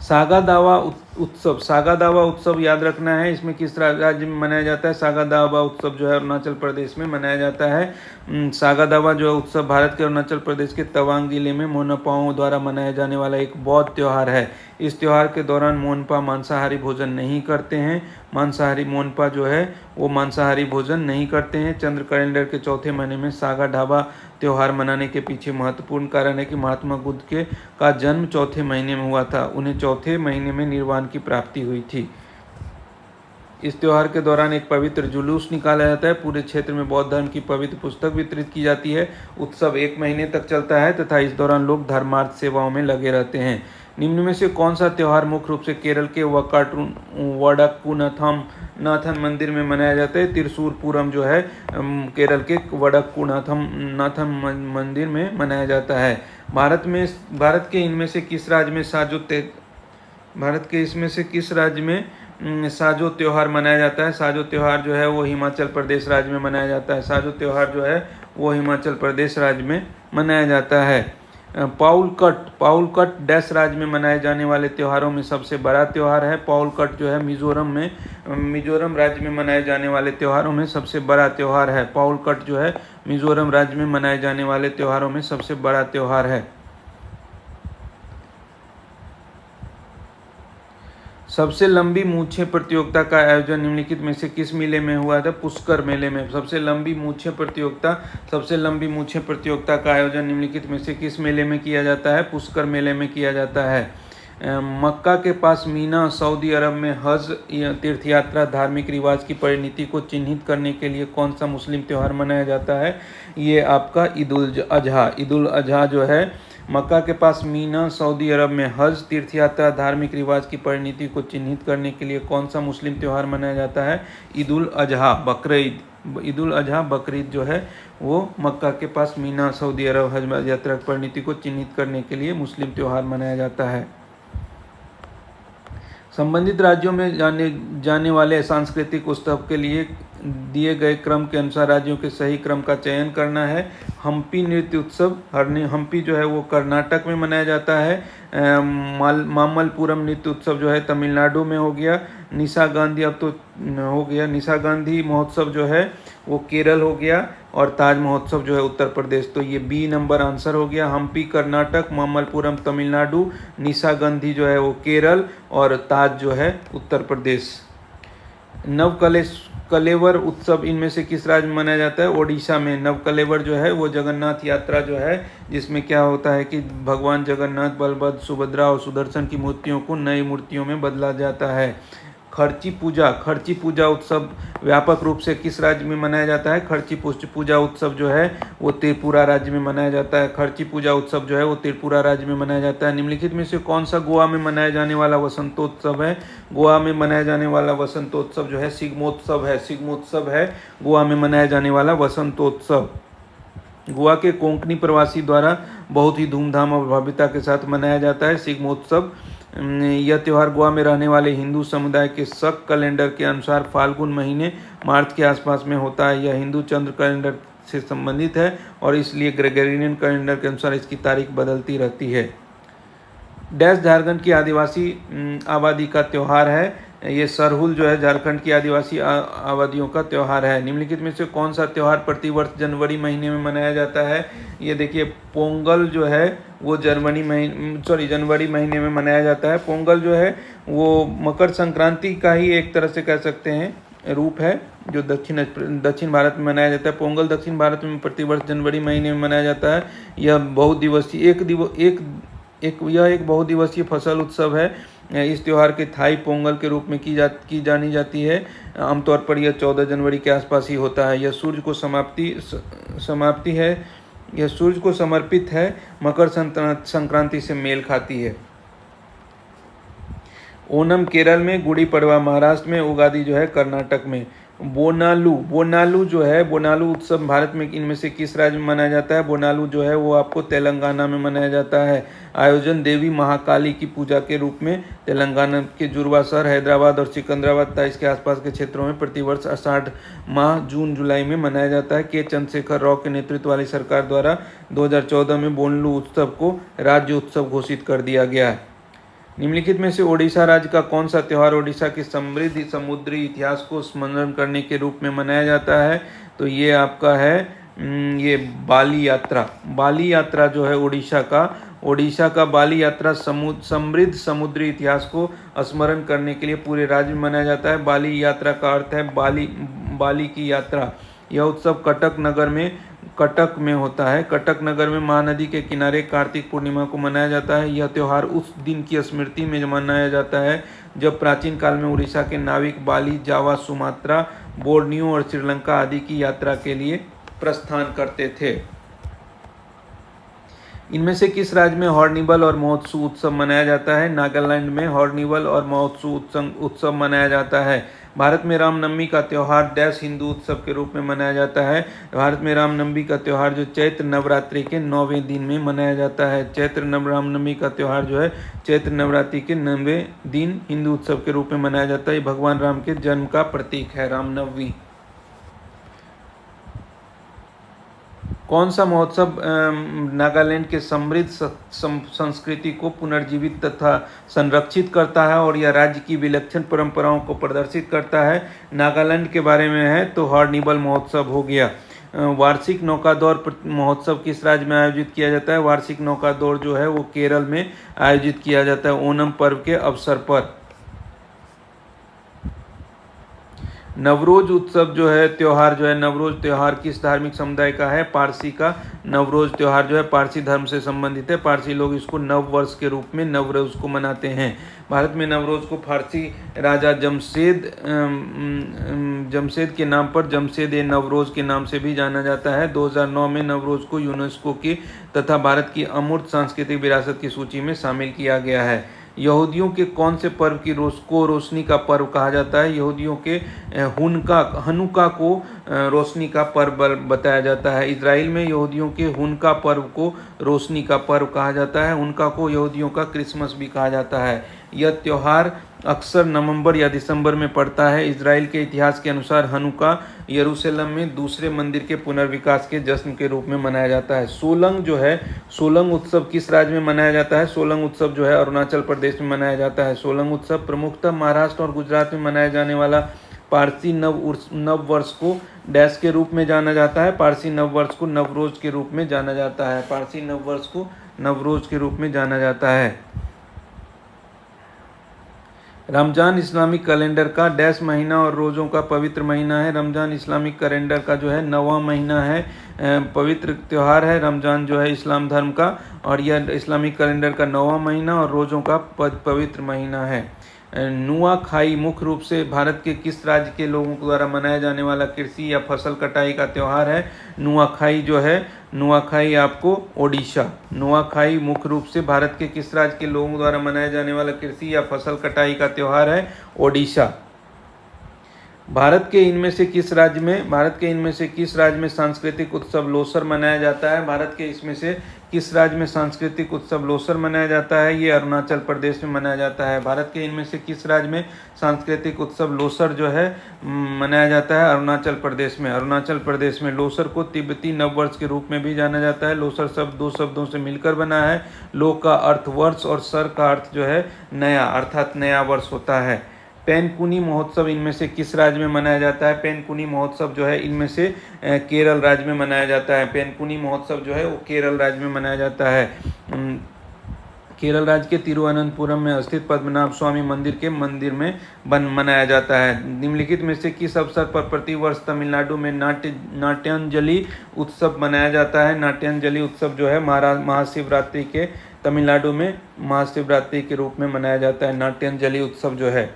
A: सागा दावा उत्सव। सागा दावा उत्सव याद रखना है, इसमें किस राज्य में मनाया जाता है? सागा दावा उत्सव जो है अरुणाचल प्रदेश में मनाया जाता है। सागा दावा जो उत्सव भारत के अरुणाचल प्रदेश के तवांग जिले में मोनपाओं द्वारा मनाया जाने वाला एक बौद्ध त्यौहार है। इस त्यौहार के दौरान मोनपा मांसाहारी भोजन नहीं करते हैं। मांसाहारी मोनपा जो है वो मांसाहारी भोजन नहीं करते हैं। चंद्र कैलेंडर के चौथे महीने में सागा ढाबा त्यौहार मनाने के पीछे महत्वपूर्ण कारण है कि महात्मा बुद्ध का जन्म चौथे महीने में हुआ था। उन्हें चौथे महीने में निर्वाण की प्राप्ति हुई थी। इस त्यौहार के दौरान एक पवित्र जुलूस निकाला जाता है। पूरे क्षेत्र में बौद्ध धर्म की पवित्र पुस्तक वितरित की जाती है। उत्सव 1 महीने तक चलता है तथा इस दौरान लोग धर्मार्थ सेवाओं में लगे रहते हैं। निम्न में से कौन सा त्यौहार मुख्य रूप से केरल के वडक्कुनाथम मंदिर में मनाया जाता है? त्रिशूर पूरम जो है केरल के वडक्कुनाथम मंदिर में मनाया जाता है। भारत के इनमें से किस राज्य में साजो त्यौहार मनाया जाता है? साजो त्यौहार जो है वो हिमाचल प्रदेश राज्य में मनाया जाता है। साजो त्यौहार जो है वो हिमाचल प्रदेश राज्य में मनाया जाता है। पाउल कट डैश राज्य में मनाए जाने वाले त्योहारों में सबसे बड़ा त्यौहार है। पाउल कट जो है मिजोरम राज्य में मनाए जाने वाले त्योहारों में सबसे बड़ा त्यौहार है। पाउल कट जो है मिजोरम राज्य में मनाए जाने वाले त्योहारों में सबसे बड़ा त्यौहार है। सबसे लंबी मूछें प्रतियोगिता का आयोजन निम्नलिखित में से किस मेले में हुआ था? पुष्कर मेले में। सबसे लंबी मूछें प्रतियोगिता का आयोजन निम्नलिखित में से किस मेले में किया जाता है? पुष्कर मेले में किया जाता है। मक्का के पास मीना सऊदी अरब में हज तीर्थयात्रा धार्मिक रिवाज की परिणति को चिन्हित करने के लिए कौन सा मुस्लिम त्यौहार मनाया जाता है? ये आपका ईद उल अजहा जो है मक्का के पास मीना सऊदी अरब में हज तीर्थयात्रा धार्मिक रिवाज की परिणति को चिन्हित करने के लिए कौन सा मुस्लिम त्यौहार मनाया जाता है? ईद उल अजहा बकरीद जो है वो मक्का के पास मीना सऊदी अरब हज यात्रा की परिणति को चिन्हित करने के लिए मुस्लिम त्यौहार मनाया जाता है। संबंधित राज्यों में जाने वाले सांस्कृतिक उत्सव के लिए दिए गए क्रम के अनुसार राज्यों के सही क्रम का चयन करना है। हम्पी नृत्य उत्सव हम्पी जो है वो कर्नाटक में मनाया जाता है। मामल्लपुरम नृत्य उत्सव जो है तमिलनाडु में हो गया। निशा गांधी महोत्सव जो है वो केरल हो गया और ताज महोत्सव जो है उत्तर प्रदेश। तो ये बी नंबर आंसर हो गया। हम्पी कर्नाटक, मामल्लपुरम तमिलनाडु, निशा गांधी जो है वो केरल और ताज जो है उत्तर प्रदेश। नवकलेवर उत्सव इनमें से किस राज्य में मनाया जाता है? ओडिशा में। नवकलेवर जो है वो जगन्नाथ यात्रा जो है जिसमें क्या होता है कि भगवान जगन्नाथ, बलभद्र, सुभद्रा और सुदर्शन की मूर्तियों को नई मूर्तियों में बदला जाता है। खर्ची पूजा उत्सव व्यापक रूप से किस राज्य में मनाया जाता है? खर्ची पूजा उत्सव जो है वो त्रिपुरा राज्य में मनाया जाता है। खर्ची पूजा उत्सव जो है वो त्रिपुरा राज्य में मनाया जाता है। निम्नलिखित में से कौन सा गोवा में मनाया जाने वाला वसंतोत्सव है? गोवा में मनाया जाने वाला वसंतोत्सव जो है सिग्मोत्सव है। गोवा में मनाया जाने वाला वसंतोत्सव गोवा के कोंकणी प्रवासी द्वारा बहुत ही धूमधाम और भव्यता के साथ मनाया जाता है। सिग्मोत्सव यह त्यौहार गोवा में रहने वाले हिंदू समुदाय के शक कैलेंडर के अनुसार फाल्गुन महीने मार्च के आसपास में होता है। यह हिंदू चंद्र कैलेंडर से संबंधित है और इसलिए ग्रेगोरियन कैलेंडर के अनुसार इसकी तारीख बदलती रहती है। डैश झारखंड की आदिवासी आबादी का त्यौहार है। ये सरहुल जो है झारखंड की आदिवासी आबादियों का त्यौहार है। निम्नलिखित में से कौन सा त्यौहार प्रतिवर्ष जनवरी महीने में मनाया जाता है? ये देखिए, पोंगल जो है वो जनवरी महीने में मनाया जाता है। पोंगल जो है वो मकर संक्रांति का ही एक तरह से कह सकते हैं रूप है, जो दक्षिण भारत में मनाया जाता है। पोंगल दक्षिण भारत में प्रतिवर्ष जनवरी महीने में मनाया जाता है। यह बहुदिवसीय यह एक बहुदिवसीय फसल उत्सव है। इस त्यौहार के थाई पोंगल के रूप में की जानी जाती है। आमतौर पर यह 14 जनवरी के आसपास ही होता है। यह सूर्य को समाप्ति है। यह सूर्य को समर्पित है। मकर संक्रांति से मेल खाती है। ओनम केरल में, गुड़ी पड़वा महाराष्ट्र में, उगादि जो है कर्नाटक में। बोनालू जो है, बोनालू उत्सव भारत में इनमें से किस राज्य में मनाया जाता है? बोनालू जो है वो आपको तेलंगाना में मनाया जाता है। आयोजन देवी महाकाली की पूजा के रूप में तेलंगाना के जुड़वा शहर, हैदराबाद और सिकंदराबाद तथा इसके आसपास के क्षेत्रों में प्रतिवर्ष आषाढ़ माह जून जुलाई में मनाया जाता है। के चंद्रशेखर राव के नेतृत्व वाली सरकार द्वारा 2014 में बोनालू उत्सव को राज्य उत्सव घोषित कर दिया गया है। निम्नलिखित में से ओडिशा राज्य का कौन सा त्यौहार ओडिशा के समृद्ध समुद्री इतिहास को स्मरण करने के रूप में मनाया जाता है? तो ये आपका है ये बाली यात्रा। बाली यात्रा जो है ओडिशा का बाली यात्रा समृद्ध समुद्री इतिहास को स्मरण करने के लिए पूरे राज्य में मनाया जाता है। बाली यात्रा का अर्थ है बाली की यात्रा। यह उत्सव कटक में होता है। कटक नगर में महानदी के किनारे कार्तिक पूर्णिमा को मनाया जाता है। यह त्यौहार उस दिन की स्मृति में मनाया जाता है जब प्राचीन काल में उड़ीसा के नाविक बाली, जावा, सुमात्रा, बोर्नियो और श्रीलंका आदि की यात्रा के लिए प्रस्थान करते थे। इनमें से किस राज्य में हॉर्निवल और महोत्सव उत्सव मनाया जाता है? नागालैंड में हॉर्निवल और महोत्सव उत्सव मनाया जाता है। भारत में रामनवमी का त्यौहार डैश हिंदू उत्सव के रूप में मनाया जाता है। भारत में रामनवमी का त्यौहार जो चैत्र नवरात्रि के 9वें दिन में मनाया जाता है। रामनवमी का त्यौहार जो है चैत्र नवरात्रि के 9वें दिन हिंदू उत्सव के रूप में मनाया जाता है। भगवान राम के जन्म का प्रतीक है रामनवमी। कौन सा महोत्सव नागालैंड के समृद्ध संस्कृति को पुनर्जीवित तथा संरक्षित करता है और यह राज्य की विलक्षण परंपराओं को प्रदर्शित करता है? नागालैंड के बारे में है तो हॉर्निवल महोत्सव हो गया। वार्षिक नौकादौड़ महोत्सव किस राज्य में आयोजित किया जाता है? वार्षिक नौकादौड़ जो है वो केरल में आयोजित किया जाता है ओणम पर्व के अवसर पर। नवरोज उत्सव जो है त्यौहार जो है, नवरोज त्यौहार किस धार्मिक समुदाय का है? पारसी का। नवरोज त्यौहार जो है पारसी धर्म से संबंधित है। पारसी लोग इसको नव वर्ष के रूप में नवरोज को मनाते हैं। भारत में नवरोज को फारसी राजा जमशेद के नाम पर जमशेद ए नवरोज के नाम से भी जाना जाता है। 2009 में नवरोज को यूनेस्को की तथा भारत की अमूर्त सांस्कृतिक विरासत की सूची में शामिल किया गया है। यहूदियों के कौन से पर्व को रोशनी का पर्व कहा जाता है? यहूदियों के हनुका को रोशनी का पर्व बताया जाता है। इजराइल में यहूदियों के हुनका पर्व को रोशनी का पर्व कहा जाता है। उनका को यहूदियों का क्रिसमस भी कहा जाता है। यह त्यौहार अक्सर नवंबर या दिसंबर में पड़ता है। इजराइल के इतिहास के अनुसार हनुका यरूशलेम में दूसरे मंदिर के पुनर्विकास के जश्न के रूप में मनाया जाता है। सोलंग उत्सव किस राज्य में मनाया जाता है? सोलंग उत्सव जो है अरुणाचल प्रदेश में मनाया जाता है। सोलंग उत्सव प्रमुखतः महाराष्ट्र और गुजरात में मनाया जाने वाला पारसी नव वर्ष को डैश के रूप में जाना जाता है। पारसी नव वर्ष को नवरोज के रूप में जाना जाता है। पारसी नव वर्ष को नवरोज के रूप में जाना जाता है। रमजान इस्लामिक कैलेंडर का डैश महीना और रोज़ों का पवित्र महीना है। रमजान इस्लामिक कैलेंडर का जो है 9वां महीना है। पवित्र त्यौहार है रमजान जो है इस्लाम धर्म का, और यह इस्लामिक कैलेंडर का 9वां महीना और रोज़ों का पवित्र महीना है। नुआखाई मुख्य रूप से भारत के किस राज्य के लोगों द्वारा मनाया जाने वाला कृषि या फसल कटाई का त्यौहार है? नुआखाई आपको ओडिशा। नुआखाई मुख्य रूप से भारत के किस राज्य के लोगों द्वारा मनाया जाने वाला कृषि या फसल कटाई का त्यौहार है? ओडिशा। भारत के इनमें से किस राज्य में सांस्कृतिक उत्सव लोसर मनाया जाता है? भारत के इसमें से किस राज्य में सांस्कृतिक उत्सव लोसर मनाया जाता है? ये अरुणाचल प्रदेश में मनाया जाता है। भारत के इनमें से किस राज्य में सांस्कृतिक उत्सव लोसर जो है मनाया जाता है? अरुणाचल प्रदेश में। अरुणाचल प्रदेश में लोसर को तिब्बती नववर्ष के रूप में भी जाना जाता है। लोसर शब्द दो शब्दों से मिलकर बना है। लो का अर्थ वर्ष और सर का अर्थ जो है नया, अर्थात नया वर्ष होता है। पेनकुनी महोत्सव इनमें से किस राज्य में मनाया जाता है? पेनकुनी महोत्सव जो है इनमें से केरल राज्य में मनाया जाता है। पेनकुनी महोत्सव जो है वो केरल राज्य में मनाया जाता है। केरल राज्य के तिरुवनंतपुरम में स्थित पद्मनाभ स्वामी मंदिर के मंदिर में मनाया जाता है। निम्नलिखित में से किस अवसर पर प्रतिवर्ष तमिलनाडु में नाट्यांजलि उत्सव मनाया जाता है? नाट्यांजलि उत्सव जो है महाशिवरात्रि के तमिलनाडु में महाशिवरात्रि के रूप में मनाया जाता है। नाट्यांजलि उत्सव जो है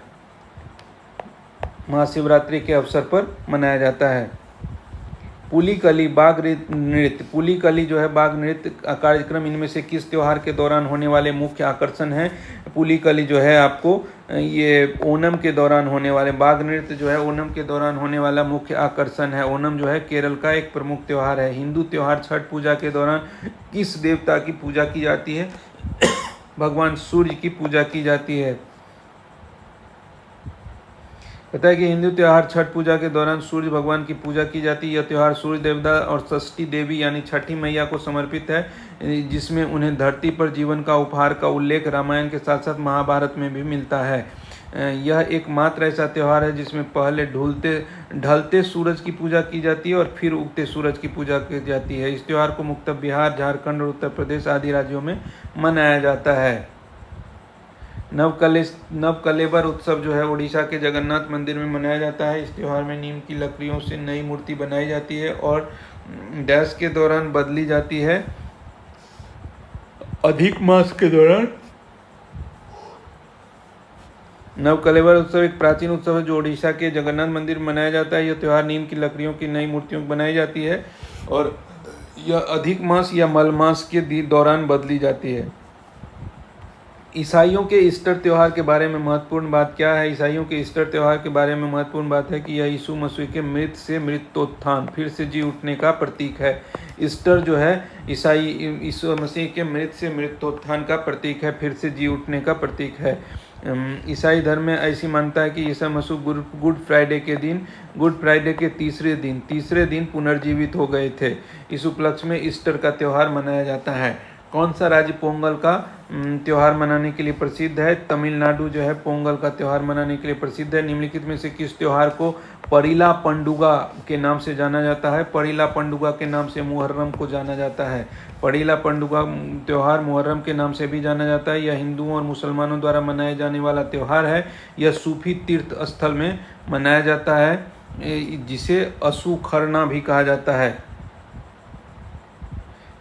A: महाशिवरात्रि के अवसर पर मनाया जाता है। पुलिकली बाघ नृत्य, पुलिकली जो है बाघ नृत्य कार्यक्रम इनमें से किस त्योहार के दौरान होने वाले मुख्य आकर्षण है? पुलिकली जो है आपको ये ओणम के दौरान होने वाले, बाघ नृत्य जो है ओणम के दौरान होने वाला मुख्य आकर्षण है। ओणम जो है केरल का एक प्रमुख त्योहार है। हिंदू त्योहार छठ पूजा के दौरान किस देवता की पूजा की जाती है? भगवान सूर्य की पूजा की जाती है। कहता है कि हिंदू त्यौहार छठ पूजा के दौरान सूर्य भगवान की पूजा की जाती है। यह त्यौहार सूर्य देवता और षष्ठी देवी यानी छठी मैया को समर्पित है, जिसमें उन्हें धरती पर जीवन का उपहार का उल्लेख रामायण के साथ साथ महाभारत में भी मिलता है। यह एकमात्र ऐसा त्यौहार है जिसमें पहले ढलते सूरज की पूजा की जाती है और फिर उगते सूरज की पूजा की जाती है। इस त्यौहार को मुख्यतः बिहार, झारखंड और उत्तर प्रदेश आदि राज्यों में मनाया जाता है। नवकलेबर उत्सव जो है उड़ीसा के जगन्नाथ मंदिर में मनाया जाता है। इस त्यौहार में नीम की लकड़ियों से नई मूर्ति बनाई जाती है और डैश के दौरान बदली जाती है। अधिक मास के दौरान नवकलेबर उत्सव एक प्राचीन उत्सव है जो उड़ीसा के जगन्नाथ मंदिर में मनाया जाता है। यह त्यौहार नीम की लकड़ियों की नई मूर्तियों बनाई जाती है और यह अधिक मास या मलमास के दौरान बदली जाती है। ईसाइयों के ईस्टर त्यौहार के बारे में महत्वपूर्ण बात क्या है? ईसाइयों के ईस्टर त्यौहार के बारे में महत्वपूर्ण बात है कि यह यीशु मसीह के मृत से मृत्योत्थान, फिर से जी उठने का प्रतीक है। ईस्टर जो है यीशु मसीह के मृत से मृत्योत्थान का प्रतीक है, फिर से जी उठने का प्रतीक है। ईसाई धर्म में ऐसी मान्यता है कि यीशु मसीह गुड फ्राइडे के तीसरे दिन पुनर्जीवित हो गए थे। इस उपलक्ष्य में ईस्टर का त्यौहार मनाया जाता है। कौन सा राज्य पोंगल का त्यौहार मनाने के लिए प्रसिद्ध है? तमिलनाडु जो है पोंगल का त्यौहार मनाने के लिए प्रसिद्ध है। निम्नलिखित में से किस त्यौहार को परिला पंडुगा के नाम से जाना जाता है? परिला पंडुगा के नाम से मुहर्रम को जाना जाता है। परिला पंडुगा त्यौहार मुहर्रम के नाम से भी जाना जाता है। यह हिंदुओं और मुसलमानों द्वारा मनाए जाने वाला त्यौहार है। यह सूफी तीर्थ स्थल में मनाया जाता है, जिसे अशुखरना भी कहा जाता है।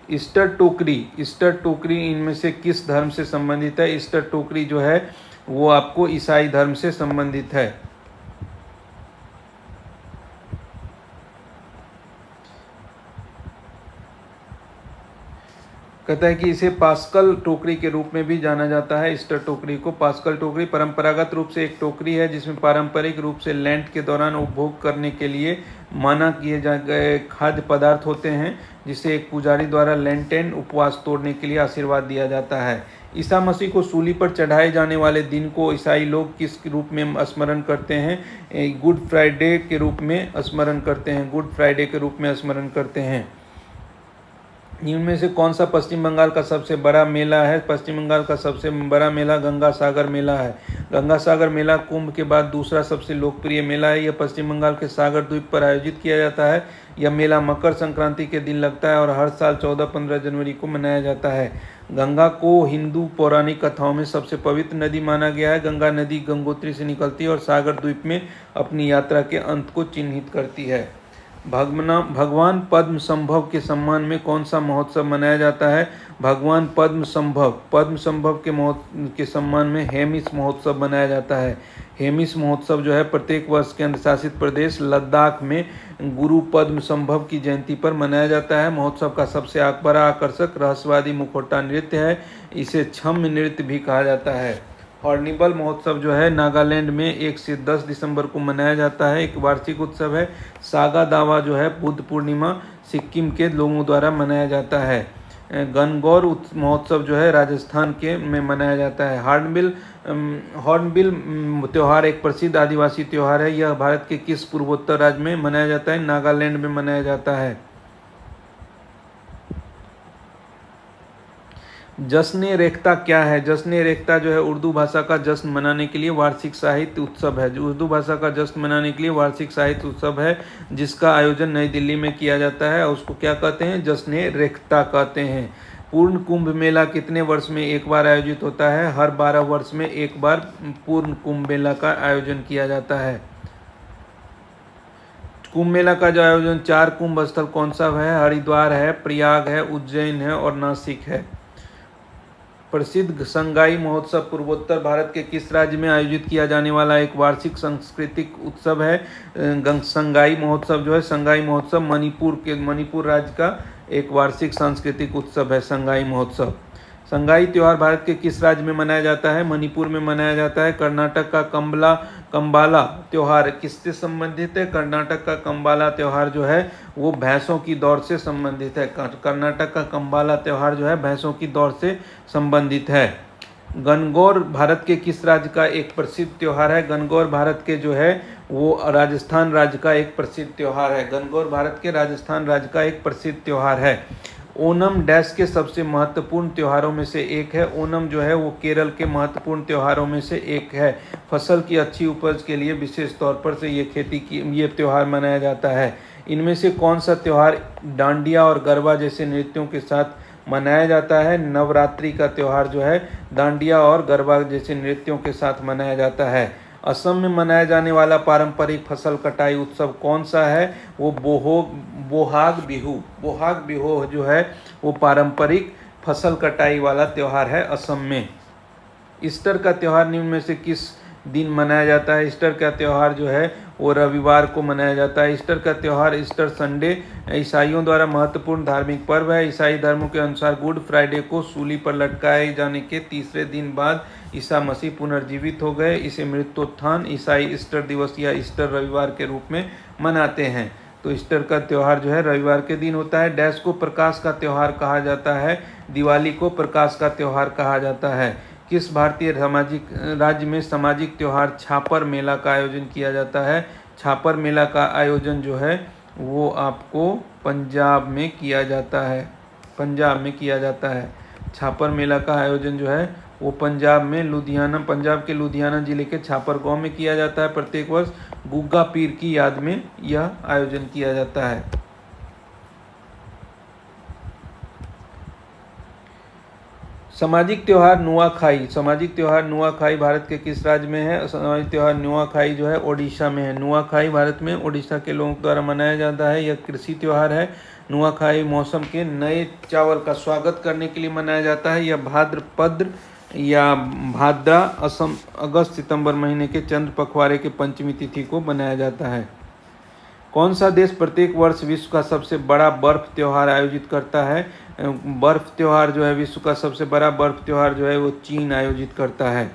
A: ईस्टर टोकरी इनमें से किस धर्म से संबंधित है? ईस्टर टोकरी जो है वो आपको ईसाई धर्म से संबंधित है। कहता है कि इसे पास्कल टोकरी के रूप में भी जाना जाता है। ईस्टर टोकरी को पास्कल टोकरी परंपरागत रूप से एक टोकरी है जिसमें पारंपरिक रूप से लेंट के दौरान उपभोग करने के लिए माना किए गए खाद्य पदार्थ होते हैं, जिसे एक पुजारी द्वारा लेंटेन उपवास तोड़ने के लिए आशीर्वाद दिया जाता है। ईसा मसीह को सूली पर चढ़ाए जाने वाले दिन को ईसाई लोग किस रूप में स्मरण करते हैं? गुड फ्राइडे के रूप में स्मरण करते हैं। गुड फ्राइडे के रूप में स्मरण करते हैं। इनमें से कौन सा पश्चिम बंगाल का सबसे बड़ा मेला है? पश्चिम बंगाल का सबसे बड़ा मेला गंगा सागर मेला है। गंगा सागर मेला कुंभ के बाद दूसरा सबसे लोकप्रिय मेला है। यह पश्चिम बंगाल के सागर द्वीप पर आयोजित किया जाता है। यह मेला मकर संक्रांति के दिन लगता है और हर साल 14-15 जनवरी को मनाया जाता है। गंगा को हिंदू पौराणिक कथाओं में सबसे पवित्र नदी माना गया है। गंगा नदी गंगोत्री से निकलती है और सागर द्वीप में अपनी यात्रा के अंत को चिन्हित करती है। भगवान पद्म संभव के सम्मान में कौन सा महोत्सव मनाया जाता है? भगवान पद्म संभव के सम्मान में हेमिस महोत्सव मनाया जाता है। हेमिस महोत्सव जो है प्रत्येक वर्ष केंद्र शासित प्रदेश लद्दाख में गुरु पद्म संभव की जयंती पर मनाया जाता है। महोत्सव का सबसे बड़ा आकर्षक रहस्यवादी मुखौटा नृत्य है। इसे छम्म नृत्य भी कहा जाता है। हॉर्नबिल महोत्सव जो है नागालैंड में 1 से 10 दिसंबर को मनाया जाता है, एक वार्षिक उत्सव है। सागा दावा जो है बुद्ध पूर्णिमा सिक्किम के लोगों द्वारा मनाया जाता है। गणगौर महोत्सव जो है राजस्थान के में मनाया जाता है। हॉर्नबिल त्यौहार एक प्रसिद्ध आदिवासी त्यौहार है। यह भारत के किस पूर्वोत्तर राज्य में मनाया जाता है? नागालैंड में मनाया जाता है। जश्न रेख्ता क्या है? जश्न रेख्ता जो है उर्दू भाषा का जश्न मनाने के लिए वार्षिक साहित्य उत्सव है। जो उर्दू भाषा का जश्न मनाने के लिए वार्षिक साहित्य उत्सव है, जिसका आयोजन नई दिल्ली में किया जाता है और उसको क्या कहते हैं? जश्न रेख्ता कहते हैं। पूर्ण कुंभ मेला कितने वर्ष में एक बार आयोजित होता है? हर 12 वर्ष में एक बार पूर्ण कुंभ मेला का आयोजन किया जाता है। कुंभ मेला का जो आयोजन 4 कुंभ स्थल कौन सा है? हरिद्वार है, प्रयाग है, उज्जैन है और नासिक है। प्रसिद्ध संगाई महोत्सव पूर्वोत्तर भारत के किस राज्य में आयोजित किया जाने वाला एक वार्षिक सांस्कृतिक उत्सव है? संगाई महोत्सव जो है, संगाई महोत्सव मणिपुर राज्य का एक वार्षिक सांस्कृतिक उत्सव है संगाई महोत्सव। संगाई त्यौहार भारत के किस राज्य में मनाया जाता है? मणिपुर में मनाया जाता है। कर्नाटक का कंबाला त्यौहार किससे संबंधित है? कर्नाटक का कंबाला त्यौहार जो है वो भैंसों की दौड़ से संबंधित है। कर्नाटक का कंबाला त्यौहार जो है भैंसों की दौड़ से संबंधित है। गणगौर भारत के किस राज्य का एक प्रसिद्ध त्यौहार है? गणगौर भारत के जो है वो राजस्थान राज्य का एक प्रसिद्ध त्यौहार है। गणगौर भारत के राजस्थान राज्य का एक प्रसिद्ध त्यौहार है। ओणम डैश के सबसे महत्वपूर्ण त्योहारों में से एक है। ओणम जो है वो केरल के महत्वपूर्ण त्योहारों में से एक है। फसल की अच्छी उपज के लिए विशेष तौर पर से ये त्यौहार मनाया जाता है। इनमें से कौन सा त्यौहार डांडिया और गरबा जैसे नृत्यों के साथ मनाया जाता है? नवरात्रि का त्यौहार जो है डांडिया और गरबा जैसे नृत्यों के साथ मनाया जाता है। असम में मनाया जाने वाला पारंपरिक फसल कटाई उत्सव कौन सा है? वो बोहाग बिहू जो है वो पारंपरिक फसल कटाई वाला त्यौहार है असम में। ईस्टर का त्यौहार निम्न में से किस दिन मनाया जाता है? ईस्टर का त्यौहार जो है वो रविवार को मनाया जाता है। ईस्टर का त्यौहार ईस्टर संडे ईसाइयों द्वारा महत्वपूर्ण धार्मिक पर्व है। ईसाई धर्म के अनुसार गुड फ्राइडे को सूली पर लटकाए जाने के तीसरे दिन बाद ईसा मसीह पुनर्जीवित हो गए। इसे मृत्युत्थान ईसाई ईस्टर दिवस या ईस्टर रविवार के रूप में मनाते हैं। तो ईस्टर का त्यौहार जो है रविवार के दिन होता है। डैश को प्रकाश का त्यौहार कहा जाता है? दिवाली को प्रकाश का त्यौहार कहा जाता है। किस भारतीय सामाजिक राज्य में सामाजिक त्यौहार छापर मेला का आयोजन किया जाता है? छापर मेला का आयोजन जो है वो आपको पंजाब में किया जाता है। पंजाब में किया जाता है। छापर मेला का आयोजन जो है वो पंजाब के लुधियाना जिले के छापर गांव में किया जाता है। प्रत्येक वर्ष गुग्गा पीर की याद में यह आयोजन किया जाता है। सामाजिक त्यौहार नुआखाई भारत के किस राज्य में है? सामाजिक त्यौहार नुआखाई जो है ओडिशा में है। नुआखाई भारत में ओडिशा के लोगों द्वारा मनाया जाता है। यह कृषि त्यौहार है। नुआखाई मौसम के नए चावल का स्वागत करने के लिए मनाया जाता है। यह भाद्रपद या भाद्रा अगस्त सितंबर महीने के चंद्र पखवाड़े के पंचमी तिथि को मनाया जाता है। कौन सा देश प्रत्येक वर्ष विश्व का सबसे बड़ा बर्फ त्यौहार आयोजित करता है? बर्फ त्यौहार जो है विश्व का सबसे बड़ा बर्फ त्यौहार जो है वो चीन आयोजित करता है।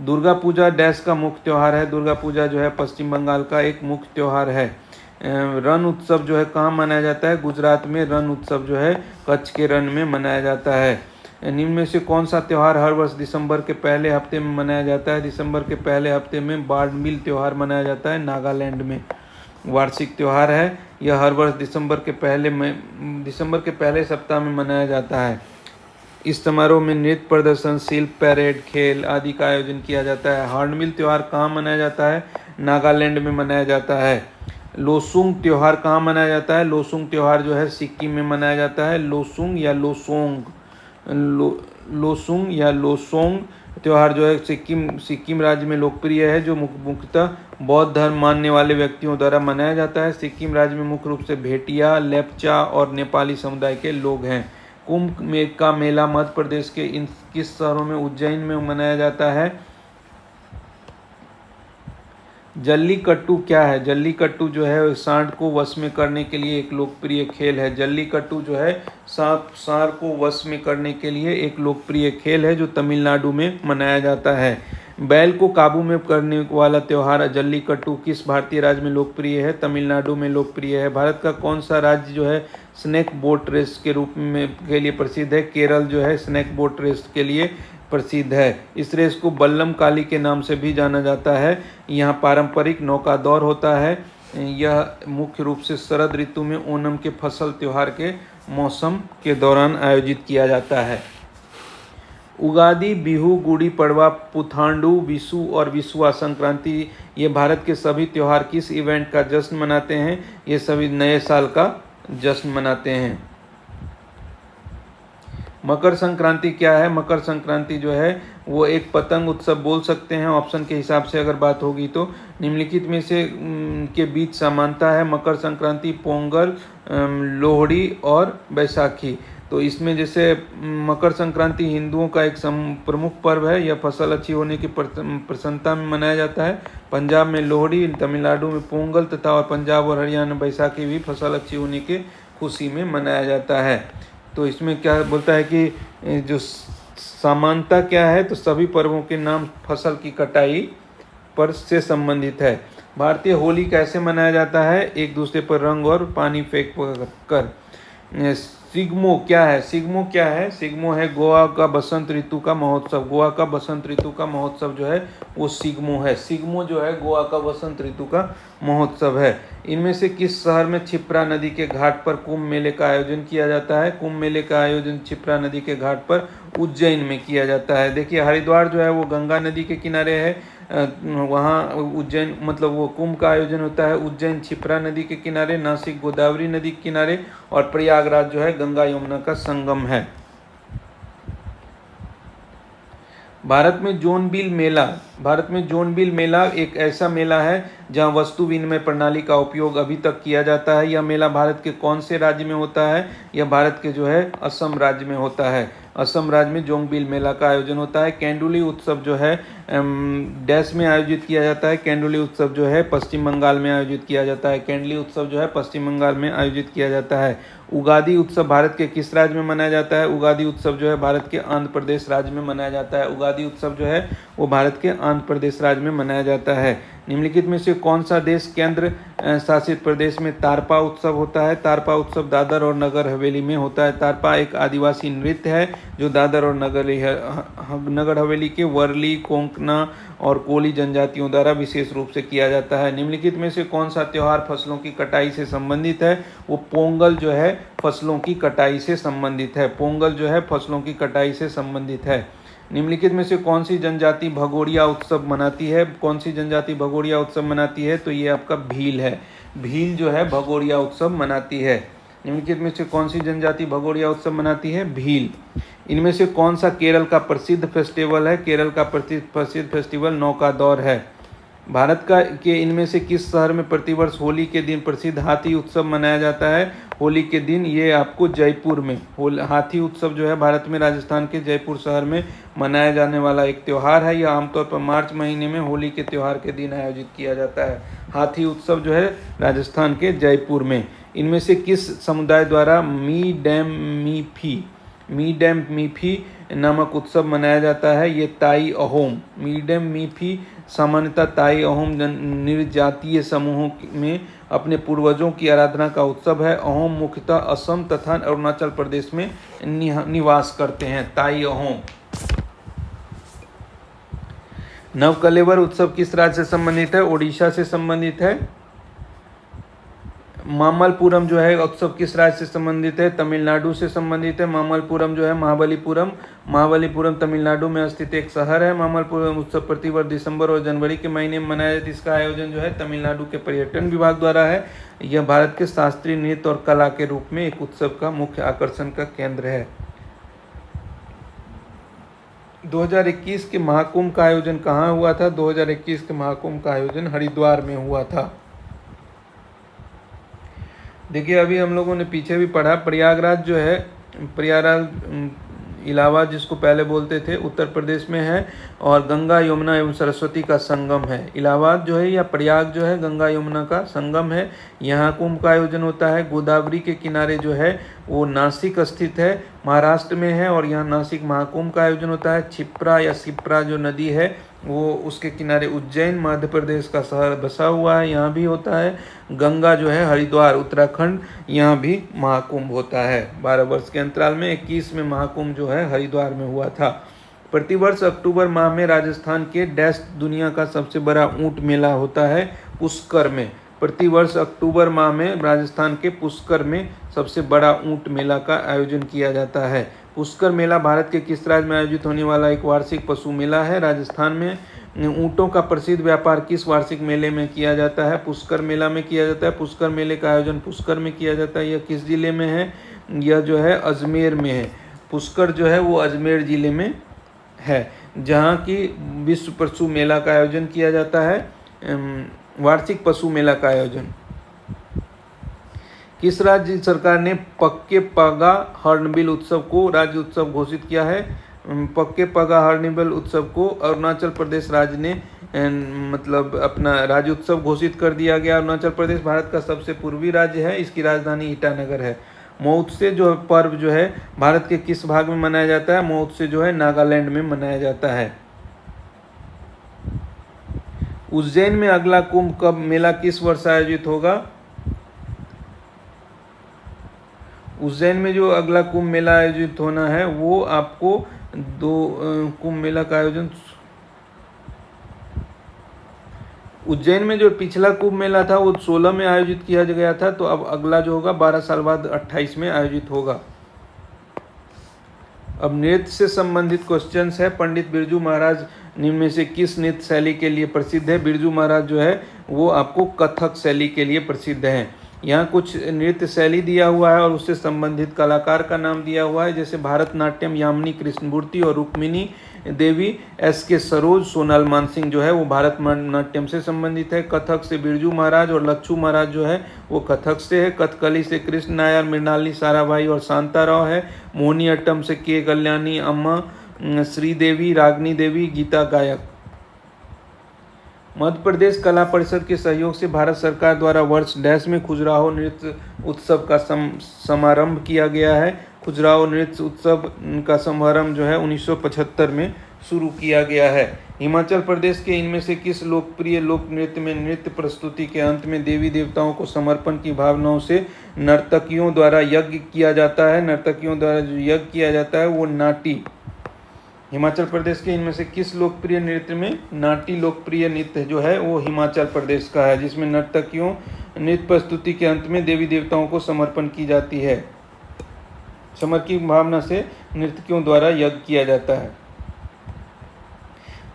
A: दुर्गा पूजा डैश का मुख्य त्यौहार है? दुर्गा पूजा जो है पश्चिम बंगाल का एक मुख्य त्यौहार है। रण उत्सव जो है कहाँ मनाया जाता है? गुजरात में रण उत्सव जो है कच्छ के रण में मनाया जाता है। निम्न में से कौन सा त्यौहार हर वर्ष दिसंबर के पहले हफ्ते में मनाया जाता है? दिसंबर के पहले हफ्ते में बार्डमिल त्यौहार मनाया जाता है नागालैंड में। वार्षिक त्यौहार है। यह हर वर्ष दिसंबर के पहले सप्ताह में मनाया जाता है। इस समारोह में नृत्य प्रदर्शन, शिल्प, पैरेड, खेल आदि का आयोजन किया जाता है। हॉर्नबिल त्यौहार कहाँ मनाया जाता है? नागालैंड में मनाया जाता है। लोसुंग त्यौहार कहाँ मनाया जाता है? लोसुंग त्यौहार जो है सिक्किम में मनाया जाता है। लोसुंग या लोसोंग त्यौहार जो है सिक्किम राज्य में लोकप्रिय है, जो मुख्यतः बौद्ध धर्म मानने वाले व्यक्तियों द्वारा मनाया जाता है। सिक्किम राज्य में मुख्य रूप से भेटिया, लेप्चा और नेपाली समुदाय के लोग हैं। कुंभ का मेला मध्य प्रदेश के किस शहरों में? उज्जैन में मनाया जाता है। जल्लीकट्टू क्या है? जल्लीकट्टू जो है सांड को वश में करने के लिए एक लोकप्रिय खेल है। जल्लीकट्टू जो है सांड को वश में करने के लिए एक लोकप्रिय खेल है जो तमिलनाडु में मनाया जाता है। बैल को काबू में करने वाला त्यौहार जल्लीकट्टू किस भारतीय राज्य में लोकप्रिय है? तमिलनाडु में लोकप्रिय है। भारत का कौन सा राज्य जो है स्नेक बोट रेस के रूप में के लिए प्रसिद्ध है? केरल जो है स्नेक बोट रेस के लिए प्रसिद्ध है। इस रेस को बल्लम काली के नाम से भी जाना जाता है। यहाँ पारंपरिक नौका दौड़ होता है। यह मुख्य रूप से शरद ऋतु में ओणम के फसल त्योहार के मौसम के दौरान आयोजित किया जाता है। उगादि, बिहू, गुड़ी पड़वा, पुथांडु, विशु और विशुआ संक्रांति ये भारत के सभी त्योहार किस इवेंट का जश्न मनाते हैं? ये सभी नए साल का जश्न मनाते हैं। मकर संक्रांति क्या है? मकर संक्रांति जो है वो एक पतंग उत्सव बोल सकते हैं ऑप्शन के हिसाब से अगर बात होगी तो। निम्नलिखित में से के बीच समानता है? मकर संक्रांति, पोंगल, लोहड़ी और बैसाखी। तो इसमें जैसे मकर संक्रांति हिंदुओं का एक प्रमुख पर्व है। यह फसल अच्छी होने की प्रसन्नता में मनाया जाता है। पंजाब में लोहड़ी, तमिलनाडु में पोंगल तथा और पंजाब और हरियाणा में बैसाखी भी फसल अच्छी होने के खुशी में मनाया जाता है। तो इसमें क्या बोलता है कि जो समानता क्या है, तो सभी पर्वों के नाम फसल की कटाई पर से संबंधित है। भारतीय होली कैसे मनाया जाता है? एक दूसरे पर रंग और पानी फेंक कर। सिग्मो क्या है? सिग्मो क्या है? सिग्मो है गोवा का बसंत ऋतु का महोत्सव। गोवा का बसंत ऋतु का महोत्सव जो है वो सिग्मो है। सिग्मो जो है गोवा का बसंत ऋतु का महोत्सव है। इनमें से किस शहर में क्षिप्रा नदी के घाट पर कुंभ मेले का आयोजन किया जाता है? कुंभ मेले का आयोजन क्षिप्रा नदी के घाट पर उज्जैन में किया जाता है। देखिए हरिद्वार जो है वो गंगा नदी के किनारे है, वहाँ उज्जैन मतलब वो कुंभ का आयोजन होता है उज्जैन क्षिप्रा नदी के किनारे, नासिक गोदावरी नदी के किनारे और प्रयागराज जो है गंगा यमुना का संगम है। भारत में जोनबिल मेला। भारत में जोनबिल मेला एक ऐसा मेला है जहां वस्तु विनिमय प्रणाली का उपयोग अभी तक किया जाता है। यह मेला भारत के कौन से राज्य में होता है? यह भारत के जो है असम राज्य में होता है। असम राज्य में जोंगबिल मेला का आयोजन होता है। कैंडुली उत्सव जो है डैश में आयोजित किया जाता है। कैंडुली उत्सव जो है पश्चिम बंगाल में आयोजित किया जाता है। कैंडली उत्सव जो है पश्चिम बंगाल में आयोजित किया जाता है। उगादि उत्सव भारत के किस राज्य में मनाया जाता है? उगादि उत्सव जो है भारत के आंध्र प्रदेश राज्य में मनाया जाता है। उगादि उत्सव जो है वो भारत के आंध्र प्रदेश राज्य में मनाया जाता है। निम्नलिखित में से कौन सा देश केंद्र शासित प्रदेश में तारपा उत्सव होता है? तारपा उत्सव दादर और नगर हवेली में होता है। तारपा एक आदिवासी नृत्य है जो दादर और नगर हवेली के वर्ली, कोंकणा और कोली जनजातियों द्वारा विशेष रूप से किया जाता है। निम्नलिखित में से कौन सा त्यौहार फसलों की कटाई से संबंधित है? वो पोंगल जो है फसलों की कटाई से संबंधित है। पोंगल जो है फसलों की कटाई से संबंधित है। निम्नलिखित में से कौन सी जनजाति भगोरिया उत्सव मनाती है? कौन सी जनजाति भगोरिया उत्सव मनाती है? तो ये आपका भील है। भील जो है भगोरिया उत्सव मनाती है। निम्नलिखित में से कौन सी जनजाति भगोरिया उत्सव मनाती है? भील। इनमें से कौन सा केरल का प्रसिद्ध फेस्टिवल है? केरल का प्रसिद्ध फेस्टिवल नौका दौर है। भारत का के इनमें से किस शहर में प्रतिवर्ष होली के दिन प्रसिद्ध हाथी उत्सव मनाया जाता है? होली के दिन ये आपको जयपुर में हाथी उत्सव जो है भारत में राजस्थान के जयपुर शहर में मनाया जाने वाला एक त्यौहार है। यह आमतौर पर मार्च महीने में होली के त्यौहार के दिन आयोजित किया जाता है। हाथी उत्सव जो है राजस्थान के जयपुर में। इनमें से किस समुदाय द्वारा मी डैम मीफी नामक उत्सव मनाया जाता है? ये ताई अहोम। मी डैम मीफी सामान्यतः ताई अहोम निर्जातीय समूहों में अपने पूर्वजों की आराधना का उत्सव है। अहोम मुख्यतः असम तथा अरुणाचल प्रदेश में निवास करते हैं। ताई अहोम। नवकलेवर उत्सव किस राज्य से संबंधित है? ओडिशा से संबंधित है। मामल्लपुरम जो है उत्सव किस राज्य से संबंधित है? तमिलनाडु से संबंधित है। मामल्लपुरम जो है महाबलीपुरम तमिलनाडु में स्थित एक शहर है। मामल्लपुरम उत्सव प्रतिवर्ष दिसंबर और जनवरी के महीने में मनाया जाता है। इसका आयोजन जो है तमिलनाडु के पर्यटन विभाग द्वारा है। यह भारत के शास्त्रीय नृत्य और कला के रूप में एक उत्सव का मुख्य आकर्षण का केंद्र है। 2021 के महाकुंभ का आयोजन कहाँ हुआ था? 2021 के महाकुंभ का आयोजन हरिद्वार में हुआ था। देखिए अभी हम लोगों ने पीछे भी पढ़ा, प्रयागराज जो है इलाहाबाद जिसको पहले बोलते थे उत्तर प्रदेश में है और गंगा यमुना एवं सरस्वती का संगम है। इलाहाबाद जो है या प्रयाग जो है गंगा यमुना का संगम है। यहाँ कुंभ का आयोजन होता है। गोदावरी के किनारे जो है वो नासिक स्थित है, महाराष्ट्र में है और यहाँ नासिक महाकुंभ का आयोजन होता है। क्षिप्रा या शिप्रा जो नदी है वो उसके किनारे उज्जैन मध्य प्रदेश का शहर बसा हुआ है, यहाँ भी होता है। गंगा जो है हरिद्वार उत्तराखंड, यहाँ भी महाकुंभ होता है। 12 वर्ष के अंतराल में 21 में महाकुंभ जो है हरिद्वार में हुआ था। प्रतिवर्ष अक्टूबर माह में राजस्थान के डैश दुनिया का सबसे बड़ा ऊंट मेला होता है, पुष्कर में। प्रतिवर्ष अक्टूबर माह में राजस्थान के पुष्कर में सबसे बड़ा ऊंट मेला का आयोजन किया जाता है। पुष्कर मेला भारत के किस राज्य में आयोजित होने वाला एक वार्षिक पशु मेला है? राजस्थान में। ऊँटों का प्रसिद्ध व्यापार किस वार्षिक मेले में किया जाता है? पुष्कर मेला में किया जाता है। पुष्कर मेले का आयोजन पुष्कर में किया जाता है। यह किस जिले में है? यह जो है अजमेर में है। पुष्कर जो है वो अजमेर जिले में है, जहाँ की विश्व पशु मेला का आयोजन किया जाता है, वार्षिक पशु मेला का आयोजन। किस राज्य सरकार ने पक्के पगा हॉर्नबिल उत्सव को राज्य उत्सव घोषित किया है? पक्के पगा हॉर्नबिल उत्सव को अरुणाचल प्रदेश राज्य ने मतलब अपना राज्य उत्सव घोषित कर दिया गया। अरुणाचल प्रदेश भारत का सबसे पूर्वी राज्य है, इसकी राजधानी ईटानगर है। महोत्सव जो पर्व जो है भारत के किस भाग में मनाया जाता है? महोत्सव जो है नागालैंड में मनाया जाता है। उज्जैन में अगला कुंभ कब मेला किस वर्ष आयोजित होगा? उज्जैन में जो अगला कुंभ मेला आयोजित होना है वो आपको कुंभ मेला का आयोजन उज्जैन में जो पिछला कुंभ मेला था वो 16 में आयोजित किया गया था, तो अब अगला जो होगा 12 साल बाद 28 में आयोजित होगा। अब नृत्य से संबंधित क्वेश्चंस है। पंडित बिरजू महाराज निम्न में से किस नृत्य शैली के लिए प्रसिद्ध है? बिरजू महाराज जो है वो आपको कथक शैली के लिए प्रसिद्ध हैं। यहाँ कुछ नृत्य शैली दिया हुआ है और उससे संबंधित कलाकार का नाम दिया हुआ है, जैसे भारतनाट्यम यामिनी कृष्णमूर्ति और रुक्मिणी देवी, SK सरोज, सोनाल मानसिंह जो है वो भारतनाट्यम से संबंधित है। कथक से बिरजू महाराज और लच्छू महाराज जो है वो कथक से है। कथकली से कृष्ण नायर, मृणालिनी साराभाई और शांताराव है। मोहिनी अट्टम से K कल्याणी अम्मा, श्रीदेवी, रागनी देवी, गीता गायक। मध्य प्रदेश कला परिषद के सहयोग से भारत सरकार द्वारा वर्ष डैश में खजुराहो नृत्य उत्सव का समारंभ किया गया है। खजुराहो नृत्य उत्सव का समारंभ जो है 1975 में शुरू किया गया है। हिमाचल प्रदेश के इनमें से किस लोकप्रिय लोक नृत्य में नृत्य प्रस्तुति के अंत में देवी देवताओं को समर्पण की भावनाओं से नर्तकियों द्वारा यज्ञ किया जाता है? नर्तकियों द्वारा जो यज्ञ किया जाता है वो नाटी। हिमाचल प्रदेश के इनमें से किस लोकप्रिय नृत्य में नाटी लोकप्रिय नृत्य जो है वो हिमाचल प्रदेश का है, जिसमें नर्तकियों नृत्य प्रस्तुति के अंत में देवी देवताओं को समर्पण की जाती है, समर्पण की भावना से नर्तकियों द्वारा यज्ञ किया जाता है।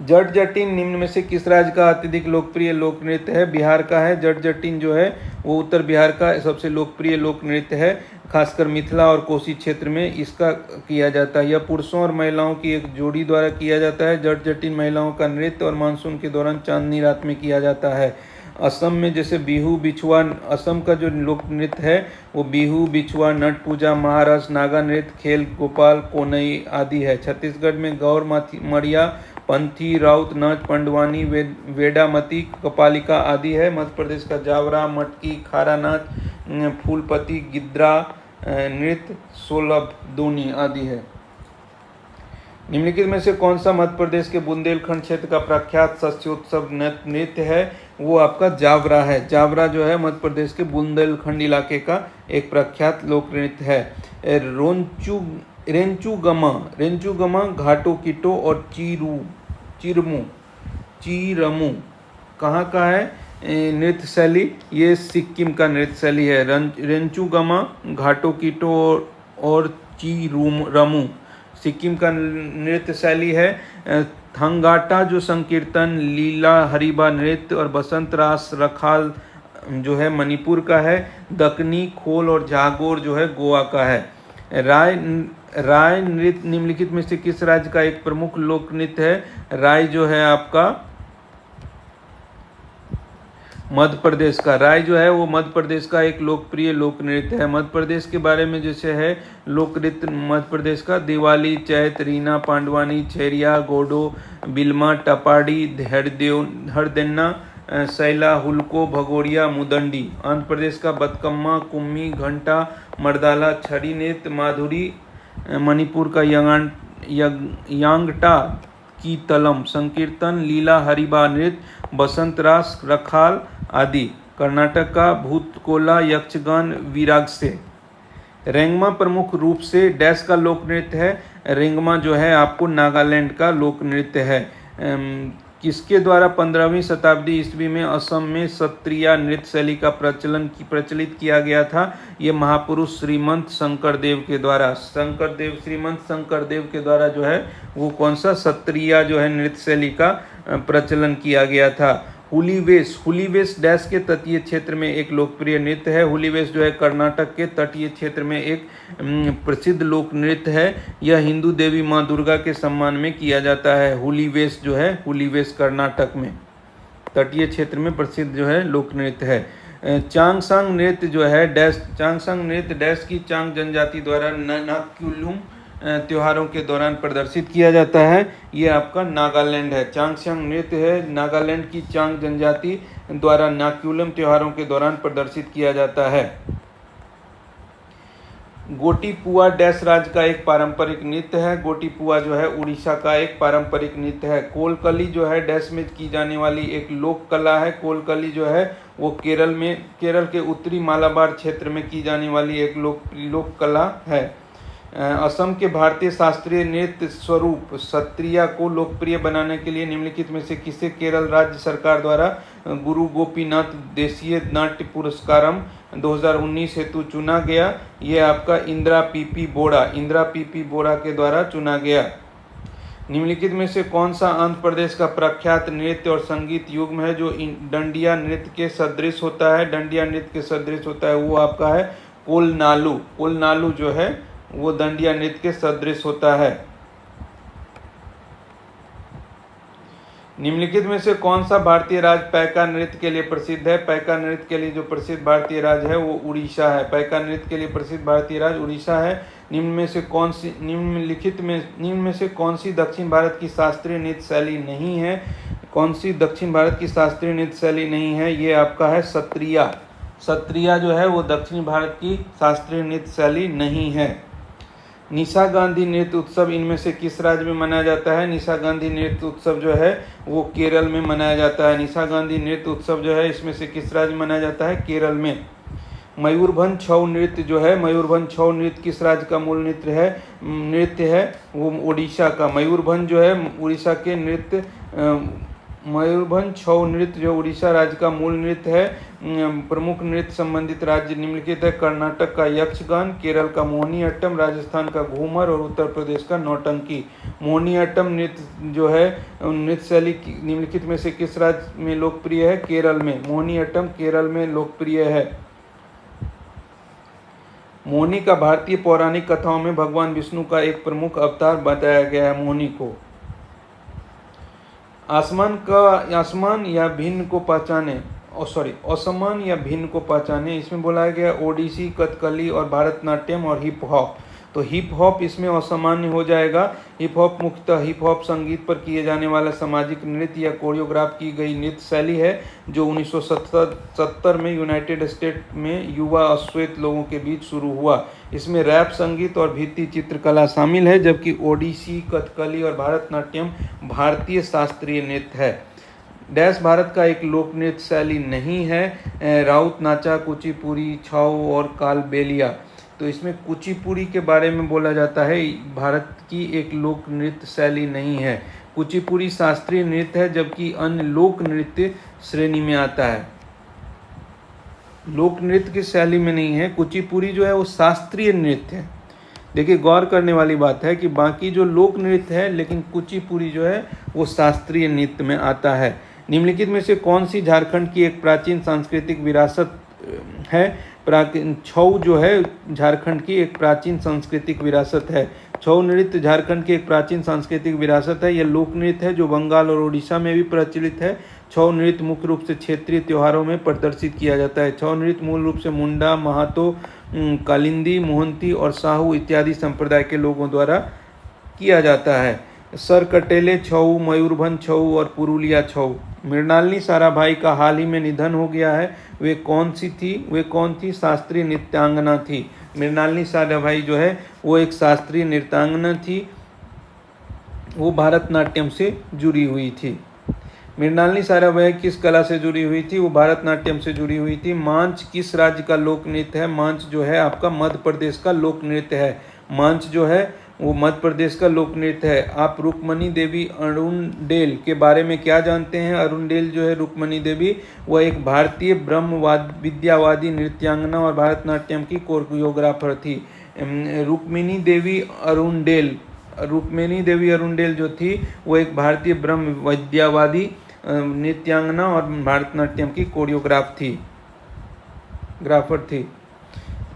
A: जट जटिन निम्न में से किस राज्य का अत्यधिक लोकप्रिय लोक नृत्य है? बिहार का है। जट जटिन जो है वो उत्तर बिहार का सबसे लोकप्रिय लोक नृत्य है, खासकर मिथिला और कोसी क्षेत्र में इसका किया जाता है। यह पुरुषों और महिलाओं की एक जोड़ी द्वारा किया जाता है। जट जटिन महिलाओं का नृत्य और मानसून के दौरान चांदनी रात में किया जाता है। असम में जैसे बिहू, बिछुआ, असम का जो लोक नृत्य है वो बिहू, बिछुआ, नट पूजा, महारस, नागा नृत्य, खेल गोपाल, कोनई आदि है। छत्तीसगढ़ में गौर, मड़िया, पंथी, राउत नाच, पंडवानी, वेडामती, कपालिका आदि है। मध्य प्रदेश का जावरा, मटकी, खारा नाच, फूलपति, गिद्रा नृत्य, सोलभ, दोनी आदि है। निम्नलिखित में से कौन सा मध्य प्रदेश के बुंदेलखंड क्षेत्र का प्रख्यात शस्योत्सव नृत्य है? वो आपका जावरा है। जावरा जो है मध्य प्रदेश के बुंदेलखंड इलाके का एक प्रख्यात लोक नृत्य है। रेंचुगमा घाटो किटो और चीरमू कहाँ का है नृत्य शैली? ये सिक्किम का नृत्य शैली है। रेंचुगमा, घाटो किटो और चीरमू सिक्किम का नृत्य शैली है। थंगाटा जो संकीर्तन, लीला, हरिबा नृत्य और बसंत रास रखाल जो है मणिपुर का है। दक्कनी, खोल और जागोर जो है गोवा का है। राय नृत्य निम्नलिखित में से किस राज्य का एक प्रमुख लोक नृत्य है? राय जो है आपका मध्य प्रदेश का। राय जो है वो मध्य प्रदेश का एक लोकप्रिय लोक नृत्य है। मध्य प्रदेश के बारे में जैसे है लोक नृत्य मध्य प्रदेश का दिवाली, चैत, रीना, पांडवानी, छेरिया, गोडो, बिलमा, टपाड़ी, हरदेन्ना, सैला, हुलको, भगोरिया, मुदंडी। आंध्र प्रदेश का बतकम्मा, कुम्मी, घंटा, मर्दाला, छड़ी नृत्य, माधुरी। मणिपुर का यांगटा, कीतलम, संकीर्तन, लीला, हरिबा नृत्य, बसंत रास, रखाल आदि। कर्नाटक का भूतकोला, यक्षगान, वीरागसे। रेंगमा प्रमुख रूप से डैश का लोक नृत्य है। रेंगमा जो है आपको नागालैंड का लोक नृत्य है। किसके द्वारा 15वीं शताब्दी ईस्वी में असम में सत्रिया नृत्य शैली का प्रचलित किया गया था? ये महापुरुष श्रीमंत शंकरदेव के द्वारा, श्रीमंत शंकरदेव के द्वारा जो है वो कौन सा सत्रिया जो है नृत्य शैली का प्रचलन किया गया था। हुलीवेश डैश के तटीय क्षेत्र में एक लोकप्रिय नृत्य है। हुलीवेश जो है कर्नाटक के तटीय क्षेत्र में एक प्रसिद्ध लोक नृत्य है। यह हिंदू देवी माँ दुर्गा के सम्मान में किया जाता है। हुलीवेश जो है, हुलीवेश कर्नाटक में तटीय क्षेत्र में प्रसिद्ध जो है लोक नृत्य है। चांगसांग नृत्य जो है डैश, चांगसांग नृत्य डैश की चांग जनजाति द्वारा नाक्युलुम त्योहारों के दौरान प्रदर्शित किया जाता है। ये आपका नागालैंड है। चांगसांग नृत्य है नागालैंड की चांग जनजाति द्वारा नाक्युलम त्योहारों के दौरान प्रदर्शित किया जाता है। गोटीपुआ डैश राज्य का एक पारंपरिक नृत्य है। गोटीपुआ जो है उड़ीसा का एक पारंपरिक नृत्य है। कोलकली जो है डैश में की जाने वाली एक लोक कला है। कोलकली जो है वो केरल के उत्तरी मालाबार क्षेत्र में की जाने वाली एक लोक कला है। असम के भारतीय शास्त्रीय नृत्य स्वरूप सत्रिया को लोकप्रिय बनाने के लिए निम्नलिखित में से किसे केरल राज्य सरकार द्वारा गुरु गोपीनाथ देशीय नाट्य पुरस्कारम 2019 हेतु चुना गया? ये आपका इंदिरा पीपी बोरा के द्वारा चुना गया। निम्नलिखित में से कौन सा आंध्र प्रदेश का प्रख्यात नृत्य और संगीत युग्म है जो डंडिया नृत्य के सदृश होता है? डंडिया नृत्य के सदृश होता है वो आपका है कोलनालू। कोलनालू जो है वो दंडिया नृत्य के सदृश होता है। निम्नलिखित में से कौन सा भारतीय राज्य पैका नृत्य के लिए प्रसिद्ध है? पैका नृत्य के लिए जो प्रसिद्ध भारतीय राज्य है वो उड़ीसा है। पैका नृत्य के लिए प्रसिद्ध भारतीय राज्य उड़ीसा है। निम्न में से कौन सी दक्षिण भारत की शास्त्रीय नृत्य शैली नहीं है? कौन सी दक्षिण भारत की शास्त्रीय नृत्य शैली नहीं है? ये आपका है सत्रिया। सत्रिया जो है वो दक्षिण भारत की शास्त्रीय नृत्य शैली नहीं है। निशा गांधी नृत्य उत्सव इनमें से किस राज्य में मनाया जाता है? निशा गांधी नृत्य उत्सव जो है वो केरल में मनाया जाता है। निशा गांधी नृत्य उत्सव जो है इसमें से किस राज्य में मनाया जाता है? केरल में। मयूरभंज छऊ नृत्य जो है, मयूरभंज छऊ नृत्य किस राज्य का मूल नृत्य है? वो उड़ीसा का। मयूरभंज जो है उड़ीसा के नृत्य, मयूरभंज छऊ नृत्य जो उड़ीसा राज्य का मूल नृत्य है। प्रमुख नृत्य संबंधित राज्य निम्नलिखित है: कर्नाटक का यक्षगान, केरल का मोहिनीअट्टम, राजस्थान का घूमर और उत्तर प्रदेश का नौटंकी। मोहिनीअट्टम नृत्य जो है नृत्य शैली निम्नलिखित में से किस राज्य में लोकप्रिय है? केरल में। मोहिनीअट्टम केरल में लोकप्रिय है। मोहिनी का भारतीय पौराणिक कथाओं में भगवान विष्णु का एक प्रमुख अवतार बताया गया है मोहिनी को। असमान या भिन्न को पहचाने इसमें बोला गया ओडिसी, कथकली और भरतनाट्यम और हिप हॉप। तो हिप हॉप इसमें असामान्य हो जाएगा। हिप हॉप मुख्यतः हिप हॉप संगीत पर किए जाने वाला सामाजिक नृत्य या कोरियोग्राफ की गई नृत्य शैली है जो 1970 में यूनाइटेड स्टेट में युवा अश्वेत लोगों के बीच शुरू हुआ। इसमें रैप संगीत और भित्ति चित्रकला शामिल है, जबकि ओडिसी, कथकली और भरतनाट्यम भारतीय शास्त्रीय नृत्य है। डैश भारत का एक लोक नृत्य शैली नहीं है। राउत नाचा, कुचिपुड़ी, छाऊ और कालबेलिया। तो इसमें कुचिपुड़ी के बारे में बोला जाता है भारत की एक लोक नृत्य शैली नहीं है। कुचिपुड़ी शास्त्रीय नृत्य है, जबकि अन्य लोक नृत्य श्रेणी में आता है। लोक नृत्य की शैली में नहीं है। कुचिपुड़ी जो है वो शास्त्रीय नृत्य है। देखिए गौर करने वाली बात है कि बाकी जो लोक नृत्य है, लेकिन कुचिपुड़ी जो है वो शास्त्रीय नृत्य में आता है। निम्नलिखित में से कौन सी झारखंड की एक प्राचीन सांस्कृतिक विरासत है? छऊ जो है झारखंड की एक प्राचीन सांस्कृतिक विरासत है। छऊ नृत्य झारखंड की एक प्राचीन सांस्कृतिक विरासत है। यह लोक नृत्य है जो बंगाल और उड़ीसा में भी प्रचलित है। छऊ नृत्य मुख्य रूप से क्षेत्रीय त्योहारों में प्रदर्शित किया जाता है। छऊ नृत्य मूल रूप से मुंडा, महातो, कालिंदी, मोहंती और साहू इत्यादि संप्रदाय के लोगों द्वारा किया जाता है। सरकटेले छऊ, मयूरभंज छऊ और पुरुलिया छऊ। मृणालिनी साराभाई का हाल ही में निधन हो गया है। वे कौन थी? शास्त्रीय नृत्यांगना थी। मृणालिनी साराभाई जो है वो एक शास्त्रीय नृत्यांगना थी। वो भरतनाट्यम से जुड़ी हुई थी। मृणालिनी साराभाई किस कला से जुड़ी हुई थी? वो भरतनाट्यम से जुड़ी हुई थी। मांच किस राज्य का लोक नृत्य है? मांच जो है आपका मध्य प्रदेश का लोक नृत्य है। मांच जो है वो मध्य प्रदेश का लोक नृत्य है। आप रुक्मणी देवी अरुणडेल के बारे में क्या जानते हैं? अरुणडेल जो है रुक्मणी देवी, वह एक भारतीय ब्रह्मवाद विद्यावादी नृत्यांगना और भरतनाट्यम की कोरियोग्राफर थी। रुक्मिणी देवी अरुणडेल जो थी वो एक भारतीय ब्रह्म विद्यावादी नृत्यांगना और भरतनाट्यम की ग्राफर थी।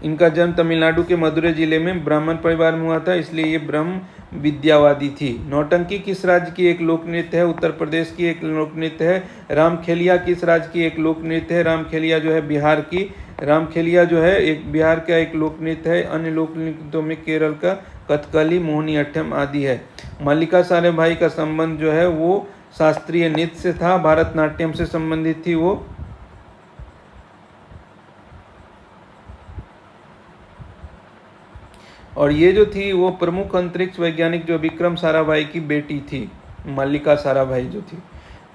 A: इनका जन्म तमिलनाडु के मदुरै जिले में ब्राह्मण परिवार में हुआ था, इसलिए ये ब्रह्म विद्यावादी थी। नौटंकी किस राज्य की एक लोक नृत्य है? उत्तर प्रदेश की एक लोक नृत्य है। रामखेलिया किस राज्य की एक लोक नृत्य है? रामखेलिया जो है बिहार की। रामखेलिया जो है एक बिहार का एक लोक नृत्य है। अन्य लोक नृत्यों में केरल का कथकली, मोहिनीअट्टम आदि है। मल्लिका साराभाई का संबंध जो है वो शास्त्रीय नृत्य से था, भरतनाट्यम से संबंधित थी वो। और ये जो थी वो प्रमुख अंतरिक्ष वैज्ञानिक जो विक्रम साराभाई की बेटी थी, मल्लिका साराभाई जो थी।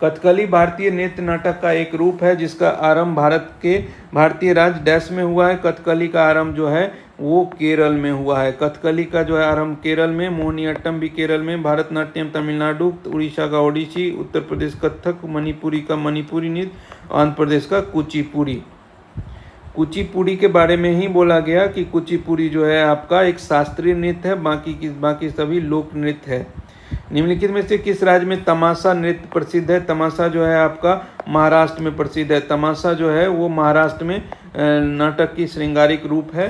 A: कथकली भारतीय नृत्य नाटक का एक रूप है जिसका आरंभ भारत के भारतीय राज्य डैश में हुआ है। कथकली का आरंभ जो है वो केरल में हुआ है। कथकली का जो है आरंभ केरल में, मोहिनीअट्टम भी केरल में, भरतनाट्यम तमिलनाडु, उड़ीसा का ओडिसी, उत्तर प्रदेश कथक, मणिपुरी का मणिपुरी नृत्य, आंध्र प्रदेश का कुचिपुड़ी। कुचिपुड़ी के बारे में ही बोला गया कि कुचिपुड़ी जो है आपका एक शास्त्रीय नृत्य है, बाकी सभी लोक नृत्य है। निम्नलिखित में से किस राज्य में तमाशा नृत्य प्रसिद्ध है? तमाशा जो है आपका महाराष्ट्र में प्रसिद्ध है। तमाशा जो है वो महाराष्ट्र में नाटक की श्रृंगारिक रूप है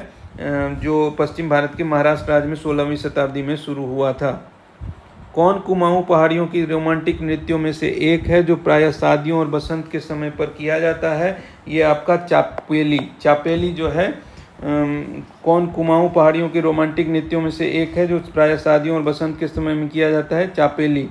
A: जो पश्चिम भारत के महाराष्ट्र राज्य में 16वीं शताब्दी में शुरू हुआ था। कौन कुमाऊं पहाड़ियों की रोमांटिक नृत्यों में से एक है जो प्रायः शादियों और बसंत के समय पर किया जाता है? ये आपका चापेली जो है कौन कुमाऊं पहाड़ियों के रोमांटिक नृत्यों में से एक है जो प्रायः शादियों और बसंत के समय में किया जाता है? चापेली।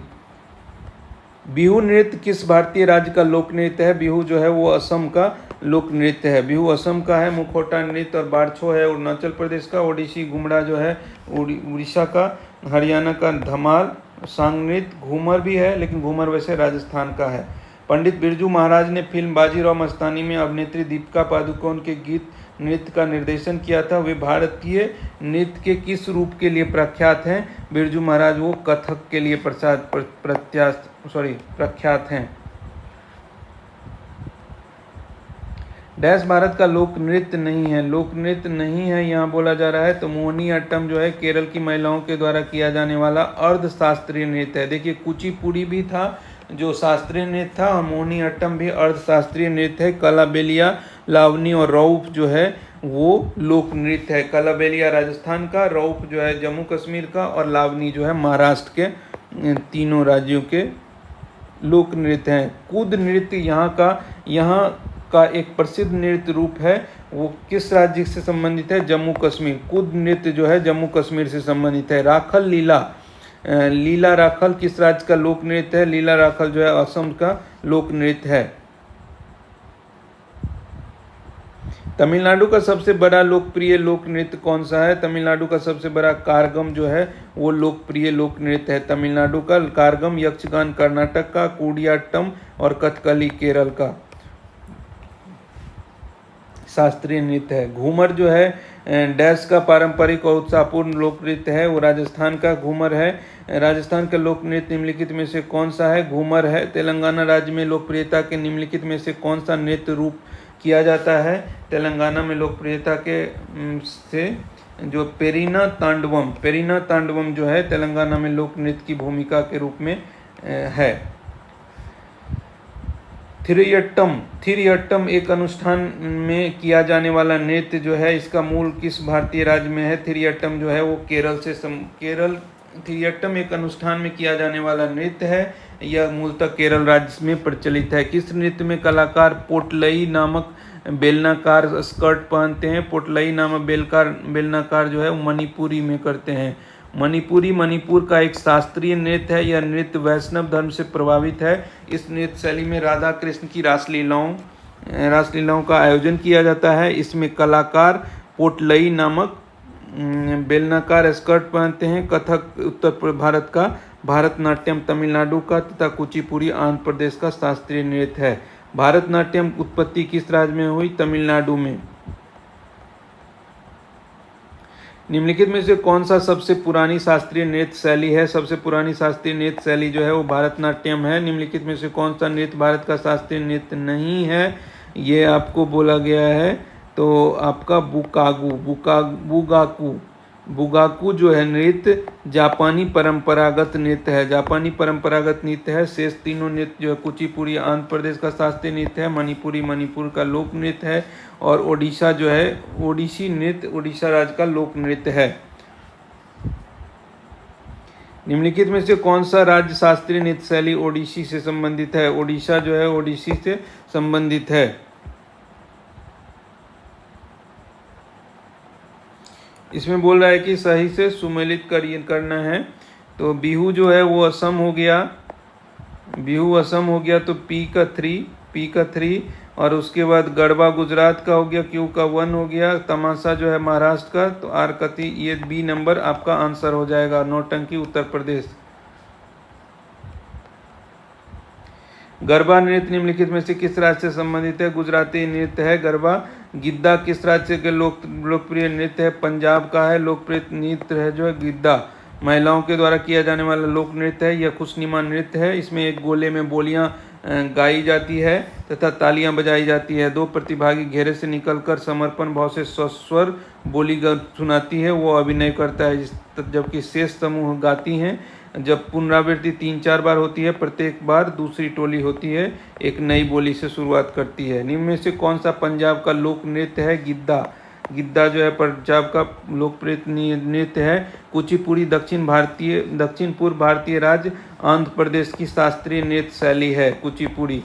A: बिहू नृत्य किस भारतीय राज्य का लोक नृत्य है? बिहू जो है वो असम का लोक नृत्य है। बिहू असम का है। मुखौटा नृत्य और बारछो है अरुणाचल प्रदेश का। ओडिसी घुमड़ा जो है उड़ीसा का। हरियाणा का धमाल। सांग नृत्य घूमर भी है, लेकिन घूमर वैसे राजस्थान का है। पंडित बिरजू महाराज ने फिल्म बाजीराव मस्तानी में अभिनेत्री दीपिका पादुकोण के गीत नृत्य का निर्देशन किया था। वे भारतीय नृत्य के किस रूप के लिए प्रख्यात हैं? बिरजू महाराज वो कथक के लिए प्रख्यात हैं। डैश भारत का लोक नृत्य नहीं है। लोक नृत्य नहीं है यहाँ बोला जा रहा है तो मोहिनीअट्टम जो है केरल की महिलाओं के द्वारा किया जाने वाला अर्ध शास्त्रीय नृत्य है। देखिए कुचिपुड़ी भी था जो शास्त्रीय नृत्य था और मोहिनीअट्टम भी अर्थशास्त्रीय नृत्य है। कलाबेलिया, लावनी और रौफ जो है वो लोक नृत्य है। कलाबेलिया राजस्थान का, रौफ जो है जम्मू कश्मीर का और लावनी जो है महाराष्ट्र के, तीनों राज्यों के लोक नृत्य हैं। कूद नृत्य यहाँ का एक प्रसिद्ध नृत्य रूप है। वो किस राज्य से संबंधित है? जम्मू कश्मीर। कूद नृत्य जो है जम्मू कश्मीर से संबंधित है। राखल लीला राखल किस राज्य का लोक नृत्य है? लीला राखल जो है असम का लोक नृत्य है। तमिलनाडु का सबसे बड़ा लोकप्रिय लोक नृत्य कौन सा है? तमिलनाडु का सबसे बड़ा कारगम जो है वो लोकप्रिय लोक नृत्य है। तमिलनाडु का कारगम, यक्षगान कर्नाटक का, कूडियाट्टम और कथकली केरल का शास्त्रीय नृत्य है। घूमर जो है डैश का पारंपरिक और उत्साहपूर्ण लोक नृत्य है। वो राजस्थान का घूमर है। राजस्थान का लोक नृत्य निम्नलिखित में से कौन सा है? घूमर है। तेलंगाना राज्य में लोकप्रियता के निम्नलिखित में से कौन सा नृत्य रूप किया जाता है? तेलंगाना में लोकप्रियता के से जो पेरिना तांडवम जो है तेलंगाना में लोक नृत्य की भूमिका के रूप में है। थिरियट्टम एक अनुष्ठान में किया जाने वाला नृत्य जो है इसका मूल किस भारतीय राज्य में है? थिरियट्टम जो है वो थिरियट्टम एक अनुष्ठान में किया जाने वाला नृत्य है। यह मूलतः केरल राज्य में प्रचलित है। किस नृत्य में कलाकार पोटलई नामक बेलनाकार स्कर्ट पहनते हैं? पोटलई नामक बेलनाकार जो है वो मणिपुरी में करते हैं। मणिपुर का एक शास्त्रीय नृत्य है। यह नृत्य वैष्णव धर्म से प्रभावित है। इस नृत्य शैली में राधा कृष्ण की रासलीलाओं का आयोजन किया जाता है। इसमें कलाकार पोटलई नामक बेलनाकार स्कर्ट पहनते हैं। कथक उत्तर भारत का, भारतनाट्यम तमिलनाडु का तथा कुचिपुड़ी आंध्र प्रदेश का शास्त्रीय नृत्य है। भारतनाट्यम उत्पत्ति किस राज्य में हुई? तमिलनाडु में। निम्नलिखित में से कौन सा सबसे पुरानी शास्त्रीय नृत्य शैली है? सबसे पुरानी शास्त्रीय नृत्य शैली जो है वो भारतनाट्यम है। निम्नलिखित में से कौन सा नृत्य भारत का शास्त्रीय नृत्य नहीं है? ये आपको बोला गया है तो आपका बुगाकू। बुगाकू जो है नृत्य जापानी परंपरागत नृत्य है। जापानी परंपरागत नृत्य है। शेष तीनों नृत्य जो है कुचिपुड़ी आंध्र प्रदेश का शास्त्रीय नृत्य है, मणिपुरी मणिपुर का लोक नृत्य है और ओडिशा जो है ओडिसी नृत्य ओडिशा राज्य का लोक नृत्य है। निम्नलिखित में से कौन सा राज्य शास्त्रीय नृत्य शैली ओडिसी से संबंधित है? ओडिशा जो है ओडिसी से संबंधित है। इसमें बोल रहा है कि सही से सुमेलित करना है। तो बिहू जो है वो असम हो गया, बिहू असम हो गया तो पी का 3 और उसके बाद गरबा गुजरात का हो गया, क्यू का 1 हो गया। तमाशा जो है महाराष्ट्र का तो आर का 3, ये बी नंबर आपका आंसर हो जाएगा। नौटंकी उत्तर प्रदेश। गरबा नृत्य निम्नलिखित में से किस राज्य से संबंधित है? गुजराती नृत्य है गरबा। गिद्दा किस राज्य के लोकप्रिय नृत्य है? पंजाब का है। लोकप्रिय नृत्य है जो है गिद्दा, महिलाओं के द्वारा किया जाने वाला लोक नृत्य है। यह खुशनुमा नृत्य है। इसमें एक गोले में बोलियां गाई जाती है तथा तालियां बजाई जाती है। दो प्रतिभागी घेरे से निकलकर समर्पण भाव से सस्वर बोली सुनाती है, वो अभिनय करता है, जबकि शेष समूह गाती हैं। जब पुनरावृत्ति 3-4 बार होती है, प्रत्येक बार दूसरी टोली होती है एक नई बोली से शुरुआत करती है। निम्न में से कौन सा पंजाब का लोक नृत्य है? गिद्दा। गिद्दा जो है पंजाब का लोकप्रिय नृत्य है। कुचिपुड़ी दक्षिण पूर्व भारतीय राज्य आंध्र प्रदेश की शास्त्रीय नृत्य शैली है कुचिपुड़ी।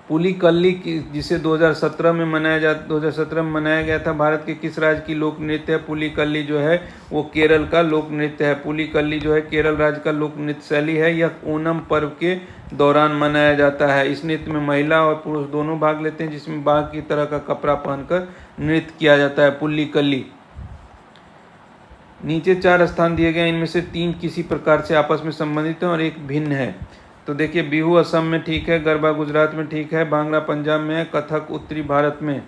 A: पुलिकल्ली जिसे 2017 में मनाया गया था, भारत के किस राज्य की लोक नृत्य है? पुलिकल्ली जो है वो केरल का लोक नृत्य है। पुलिकल्ली जो है केरल राज्य का लोक नृत्य शैली है। यह ओणम पर्व के दौरान मनाया जाता है। इस नृत्य में महिला और पुरुष दोनों भाग लेते हैं, जिसमें बाघ की तरह का कपड़ा पहनकर नृत्य किया जाता है। पुलिकल्ली। नीचे 4 स्थान दिए गए, इनमें से 3 किसी प्रकार से आपस में संबंधित हैं और एक भिन्न है। तो देखिए, बिहू असम में ठीक है, गरबा गुजरात में ठीक है, भांगड़ा पंजाब में है, कथक उत्तरी भारत में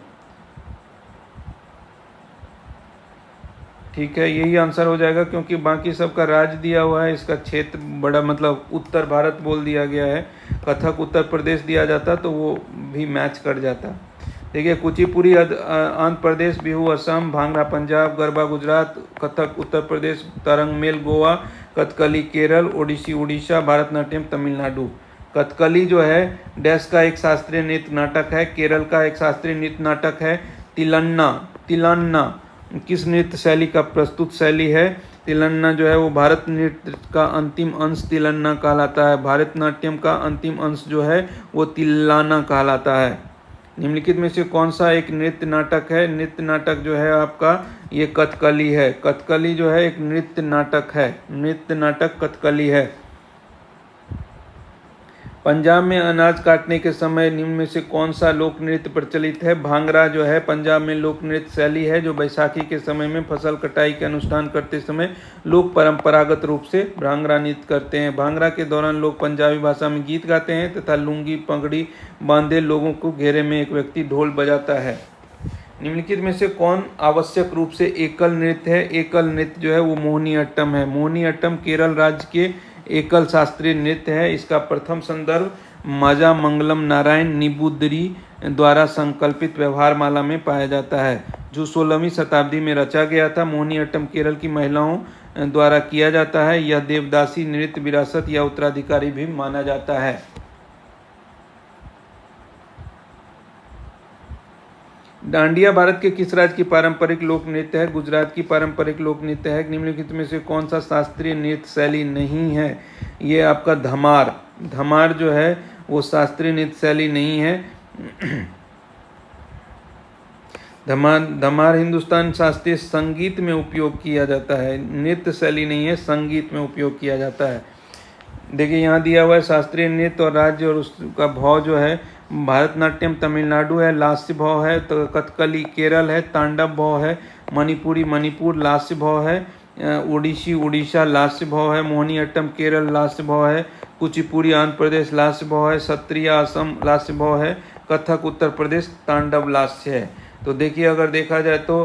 A: ठीक है। यही आंसर हो जाएगा, क्योंकि बाकी सबका राज्य दिया हुआ है, इसका क्षेत्र बड़ा मतलब उत्तर भारत बोल दिया गया है। कथक उत्तर प्रदेश दिया जाता तो वो भी मैच कर जाता। देखिए, कुचिपुड़ी आंध्र प्रदेश, बिहू असम, भांगड़ा पंजाब, गरबा गुजरात, कथक उत्तर प्रदेश, तरंगमेल गोवा, कथकली केरल, ओडिसी उड़ीसा, भारतनाट्यम तमिलनाडु। कथकली जो है डैश का एक शास्त्रीय नृत्य नाटक है, केरल का एक शास्त्रीय नृत्य नाटक है। तिलन्ना किस नृत्य शैली का प्रस्तुत शैली है? तिलन्ना जो है वो भारत नृत्य का अंतिम अंश तिलन्ना कहलाता है। भारतनाट्यम का अंतिम अंश जो है वो तिल्लाना कहलाता है। निम्नलिखित में से कौन सा एक नृत्य नाटक है? नृत्य नाटक जो है आपका ये कथकली है। कथकली जो है एक नृत्य नाटक है, नृत्य नाटक कथकली है। पंजाब में अनाज काटने के समय निम्न में से कौन सा लोक नृत्य प्रचलित है? भांगड़ा जो है पंजाब में लोक नृत्य शैली है, जो बैसाखी के समय में फसल कटाई के अनुष्ठान करते समय लोग परंपरागत रूप से भांगड़ा नृत्य करते हैं। भांगड़ा के दौरान लोग पंजाबी भाषा में गीत गाते हैं तथा लुंगी पगड़ी बांधे लोगों को घेरे में एक व्यक्ति ढोल बजाता है। निम्नलिखित में से कौन आवश्यक रूप से एकल नृत्य है? एकल नृत्य जो है वो मोहिनी अट्टम है। मोहिनी अट्टम केरल राज्य के एकल शास्त्रीय नृत्य है। इसका प्रथम संदर्भ माजा मंगलम नारायण निबुदरी द्वारा संकल्पित व्यवहारमाला में पाया जाता है, जो 16वीं शताब्दी में रचा गया था। मोहिनी अट्टम केरल की महिलाओं द्वारा किया जाता है। यह देवदासी नृत्य विरासत या उत्तराधिकारी भी माना जाता है। डांडिया भारत के किस राज्य की पारंपरिक लोक नृत्य है? गुजरात की पारंपरिक लोक नृत्य है। निम्नलिखित में से कौन सा शास्त्रीय नृत्य शैली नहीं है? ये आपका धमार जो है वो शास्त्रीय नृत्य शैली नहीं है। धमार हिंदुस्तान शास्त्रीय संगीत में उपयोग किया जाता है, नृत्य शैली नहीं है, संगीत में उपयोग किया जाता है। देखिए, यहाँ दिया हुआ है शास्त्रीय नृत्य और राज्य और उसका भाव जो है भारतनाट्यम तमिलनाडु है, लास्य भाव है। तो कथकली केरल है, तांडव भाव है। मणिपुरी मणिपुर लास्य भाव है। ओडिसी उड़ीसा लास्य भाव है। मोहिनीअट्टम केरल लास्य भाव है। कुचिपुड़ी आंध्र प्रदेश लास्य भाव है। सत्रिया असम लास्य भाव है। कथक उत्तर प्रदेश तांडव लास्य है। तो देखिए अगर देखा जाए तो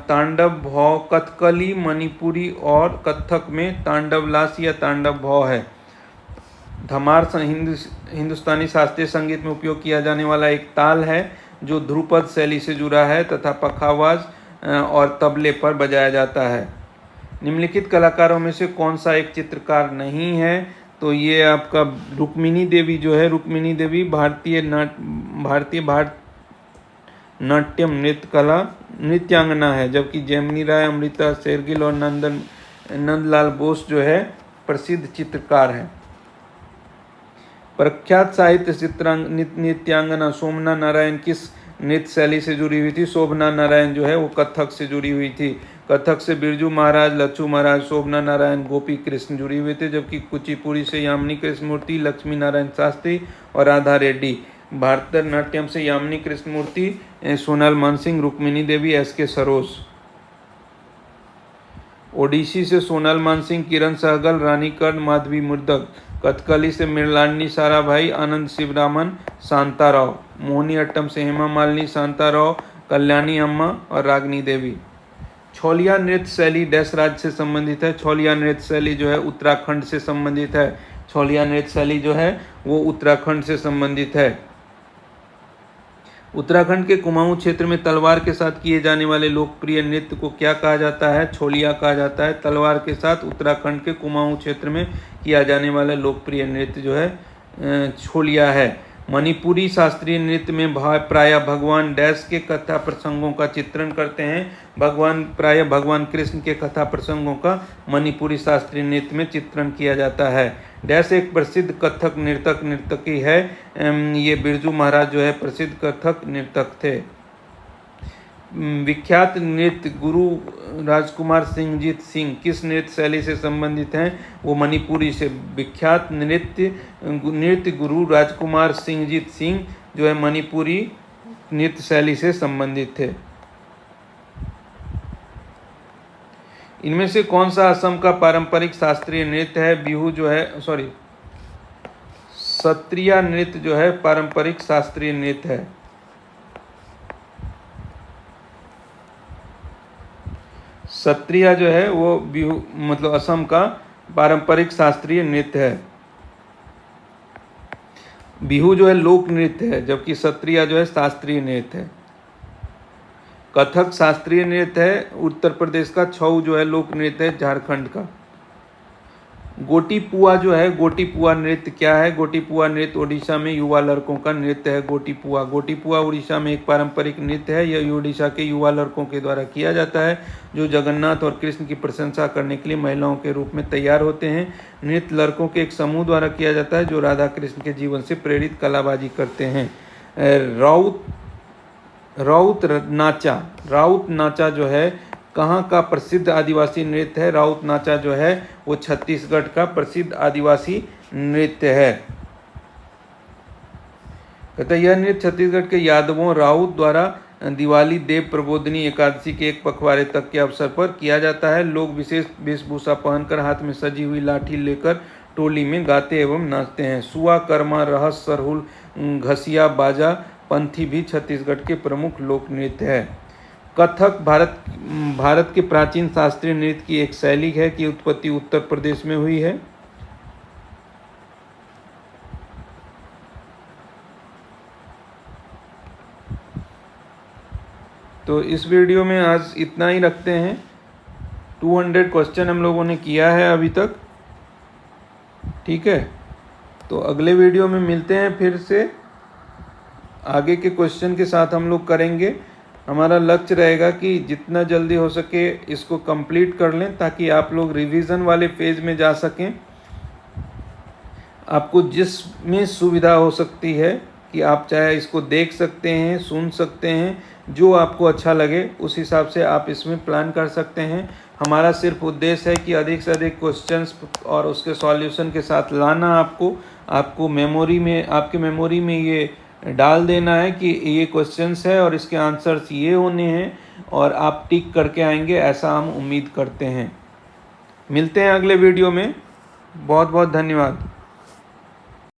A: तांडव भाव कथकली मणिपुरी और कथक में तांडव लास्य या तांडव भाव है। धमार हिंदुस्तानी शास्त्रीय संगीत में उपयोग किया जाने वाला एक ताल है जो ध्रुपद शैली से जुड़ा है तथा पखावाज और तबले पर बजाया जाता है। निम्नलिखित कलाकारों में से कौन सा एक चित्रकार नहीं है? तो ये आपका रुक्मिणी देवी जो है, रुक्मिणी देवी भारतीय नाट्यम नृत्यांगना है, जबकि जेमिनी राय, अमृता शेरगिल और नंदलाल बोस जो है प्रसिद्ध चित्रकार हैं। प्रख्यात साहित्य नृत्यांगना शोभना नारायण किस नृत्य शैली से जुड़ी हुई थी? शोभना नारायण जो है वो कथक से जुड़ी हुई थी। कथक से बिरजू महाराज, लच्छू महाराज, शोभना नारायण, गोपी कृष्ण जुड़ी हुए थे, जबकि कुचिपुड़ी से यामिनी कृष्णमूर्ति, लक्ष्मी नारायण शास्त्री और राधा रेड्डी। भारतनाट्यम से यामिनी कृष्णमूर्ति, सोनल मानसिंह, रुक्मिणी देवी, एस.के. सरोज। ओडिसी से सोनल मानसिंह, किरण सहगल, रानी कर्ण, माधवी मुर्दक। कथकली से मृणालिनी साराभाई, आनंद शिवरामन, शांताराव। मोहिनीअट्टम से हेमा मालिनी, शांताराव, कल्याणी अम्मा और रागनी देवी। छोलिया नृत्य शैली डैश राज्य से संबंधित है? छोलिया नृत्य शैली जो है उत्तराखंड से संबंधित है। छोलिया नृत्य शैली जो है वो उत्तराखंड से संबंधित है। उत्तराखंड के कुमाऊं क्षेत्र में तलवार के साथ किए जाने वाले लोकप्रिय नृत्य को क्या कहा जाता है? छोलिया कहा जाता है। तलवार के साथ उत्तराखंड के कुमाऊं क्षेत्र में किया जाने वाला लोकप्रिय नृत्य जो है छोलिया है। मणिपुरी शास्त्रीय नृत्य में प्रायः भगवान डैश के कथा प्रसंगों का चित्रण करते हैं। प्रायः भगवान कृष्ण के कथा प्रसंगों का मणिपुरी शास्त्रीय नृत्य में चित्रण किया जाता है। डैश एक प्रसिद्ध कथक नर्तकी है। ये बिरजू महाराज जो है प्रसिद्ध कथक नर्तक थे। विख्यात नृत्य गुरु राजकुमार सिंहजीत सिंह किस नृत्य शैली से संबंधित हैं? वो मणिपुरी से। विख्यात नृत्य गुरु राजकुमार सिंहजीत सिंह जो है मणिपुरी नृत्य शैली से संबंधित थे। इनमें से कौन सा असम का पारंपरिक शास्त्रीय नृत्य है? बिहू जो है सत्रिया नृत्य जो है पारंपरिक शास्त्रीय नृत्य है। सत्रिया जो है वो बिहू मतलब असम का पारंपरिक शास्त्रीय नृत्य है। बिहू जो है लोक नृत्य है, जबकि सत्रिया जो है शास्त्रीय नृत्य है। कथक शास्त्रीय नृत्य है उत्तर प्रदेश का। छऊ जो है लोक नृत्य है झारखंड का। गोटीपुआ जो है, गोटीपुआ नृत्य क्या है? गोटीपुआ नृत्य ओडिशा में युवा लड़कों का नृत्य है। गोटीपुआ उड़ीसा में एक पारंपरिक नृत्य है। यह ओडिशा के युवा लड़कों के द्वारा किया जाता है जो जगन्नाथ और कृष्ण की प्रशंसा करने के लिए महिलाओं के रूप में तैयार होते हैं। नृत्य लड़कों के एक समूह द्वारा किया जाता है जो राधा कृष्ण के जीवन से प्रेरित कलाबाजी करते हैं। राउत नाचा जो है कहाँ का प्रसिद्ध आदिवासी नृत्य है? राउत नाचा जो है वो छत्तीसगढ़ का प्रसिद्ध आदिवासी नृत्य है। कहते हैं यह नृत्य छत्तीसगढ़ के यादवों राउत द्वारा दिवाली देव प्रबोधिनी एकादशी के एक पखवाड़े तक के अवसर पर किया जाता है। लोग विशेष वेशभूषा पहनकर हाथ में सजी हुई लाठी लेकर टोली में गाते एवं नाचते हैं। सुआ, कर्मा, रहस, सरहुल, घसिया, बाजा, पंथी भी छत्तीसगढ़ के प्रमुख लोक नृत्य है। कथक भारत के प्राचीन शास्त्रीय नृत्य की एक शैली है कि उत्पत्ति उत्तर प्रदेश में हुई है। तो इस वीडियो में आज इतना ही रखते हैं। 200 क्वेश्चन हम लोगों ने किया है अभी तक, ठीक है। तो अगले वीडियो में मिलते हैं फिर से। आगे के क्वेश्चन के साथ हम लोग करेंगे। हमारा लक्ष्य रहेगा कि जितना जल्दी हो सके इसको कंप्लीट कर लें ताकि आप लोग रिवीजन वाले फेज में जा सकें। आपको जिसमें सुविधा हो सकती है कि आप चाहे इसको देख सकते हैं, सुन सकते हैं, जो आपको अच्छा लगे उस हिसाब से आप इसमें प्लान कर सकते हैं। हमारा सिर्फ उद्देश्य है कि अधिक से अधिक क्वेश्चंस और उसके सॉल्यूशन के साथ लाना आपको मेमोरी में, आपके मेमोरी में ये डाल देना है कि ये क्वेश्चंस है और इसके आंसर्स ये होने हैं, और आप टिक करके आएंगे, ऐसा हम उम्मीद करते हैं। मिलते हैं अगले वीडियो में। बहुत बहुत धन्यवाद।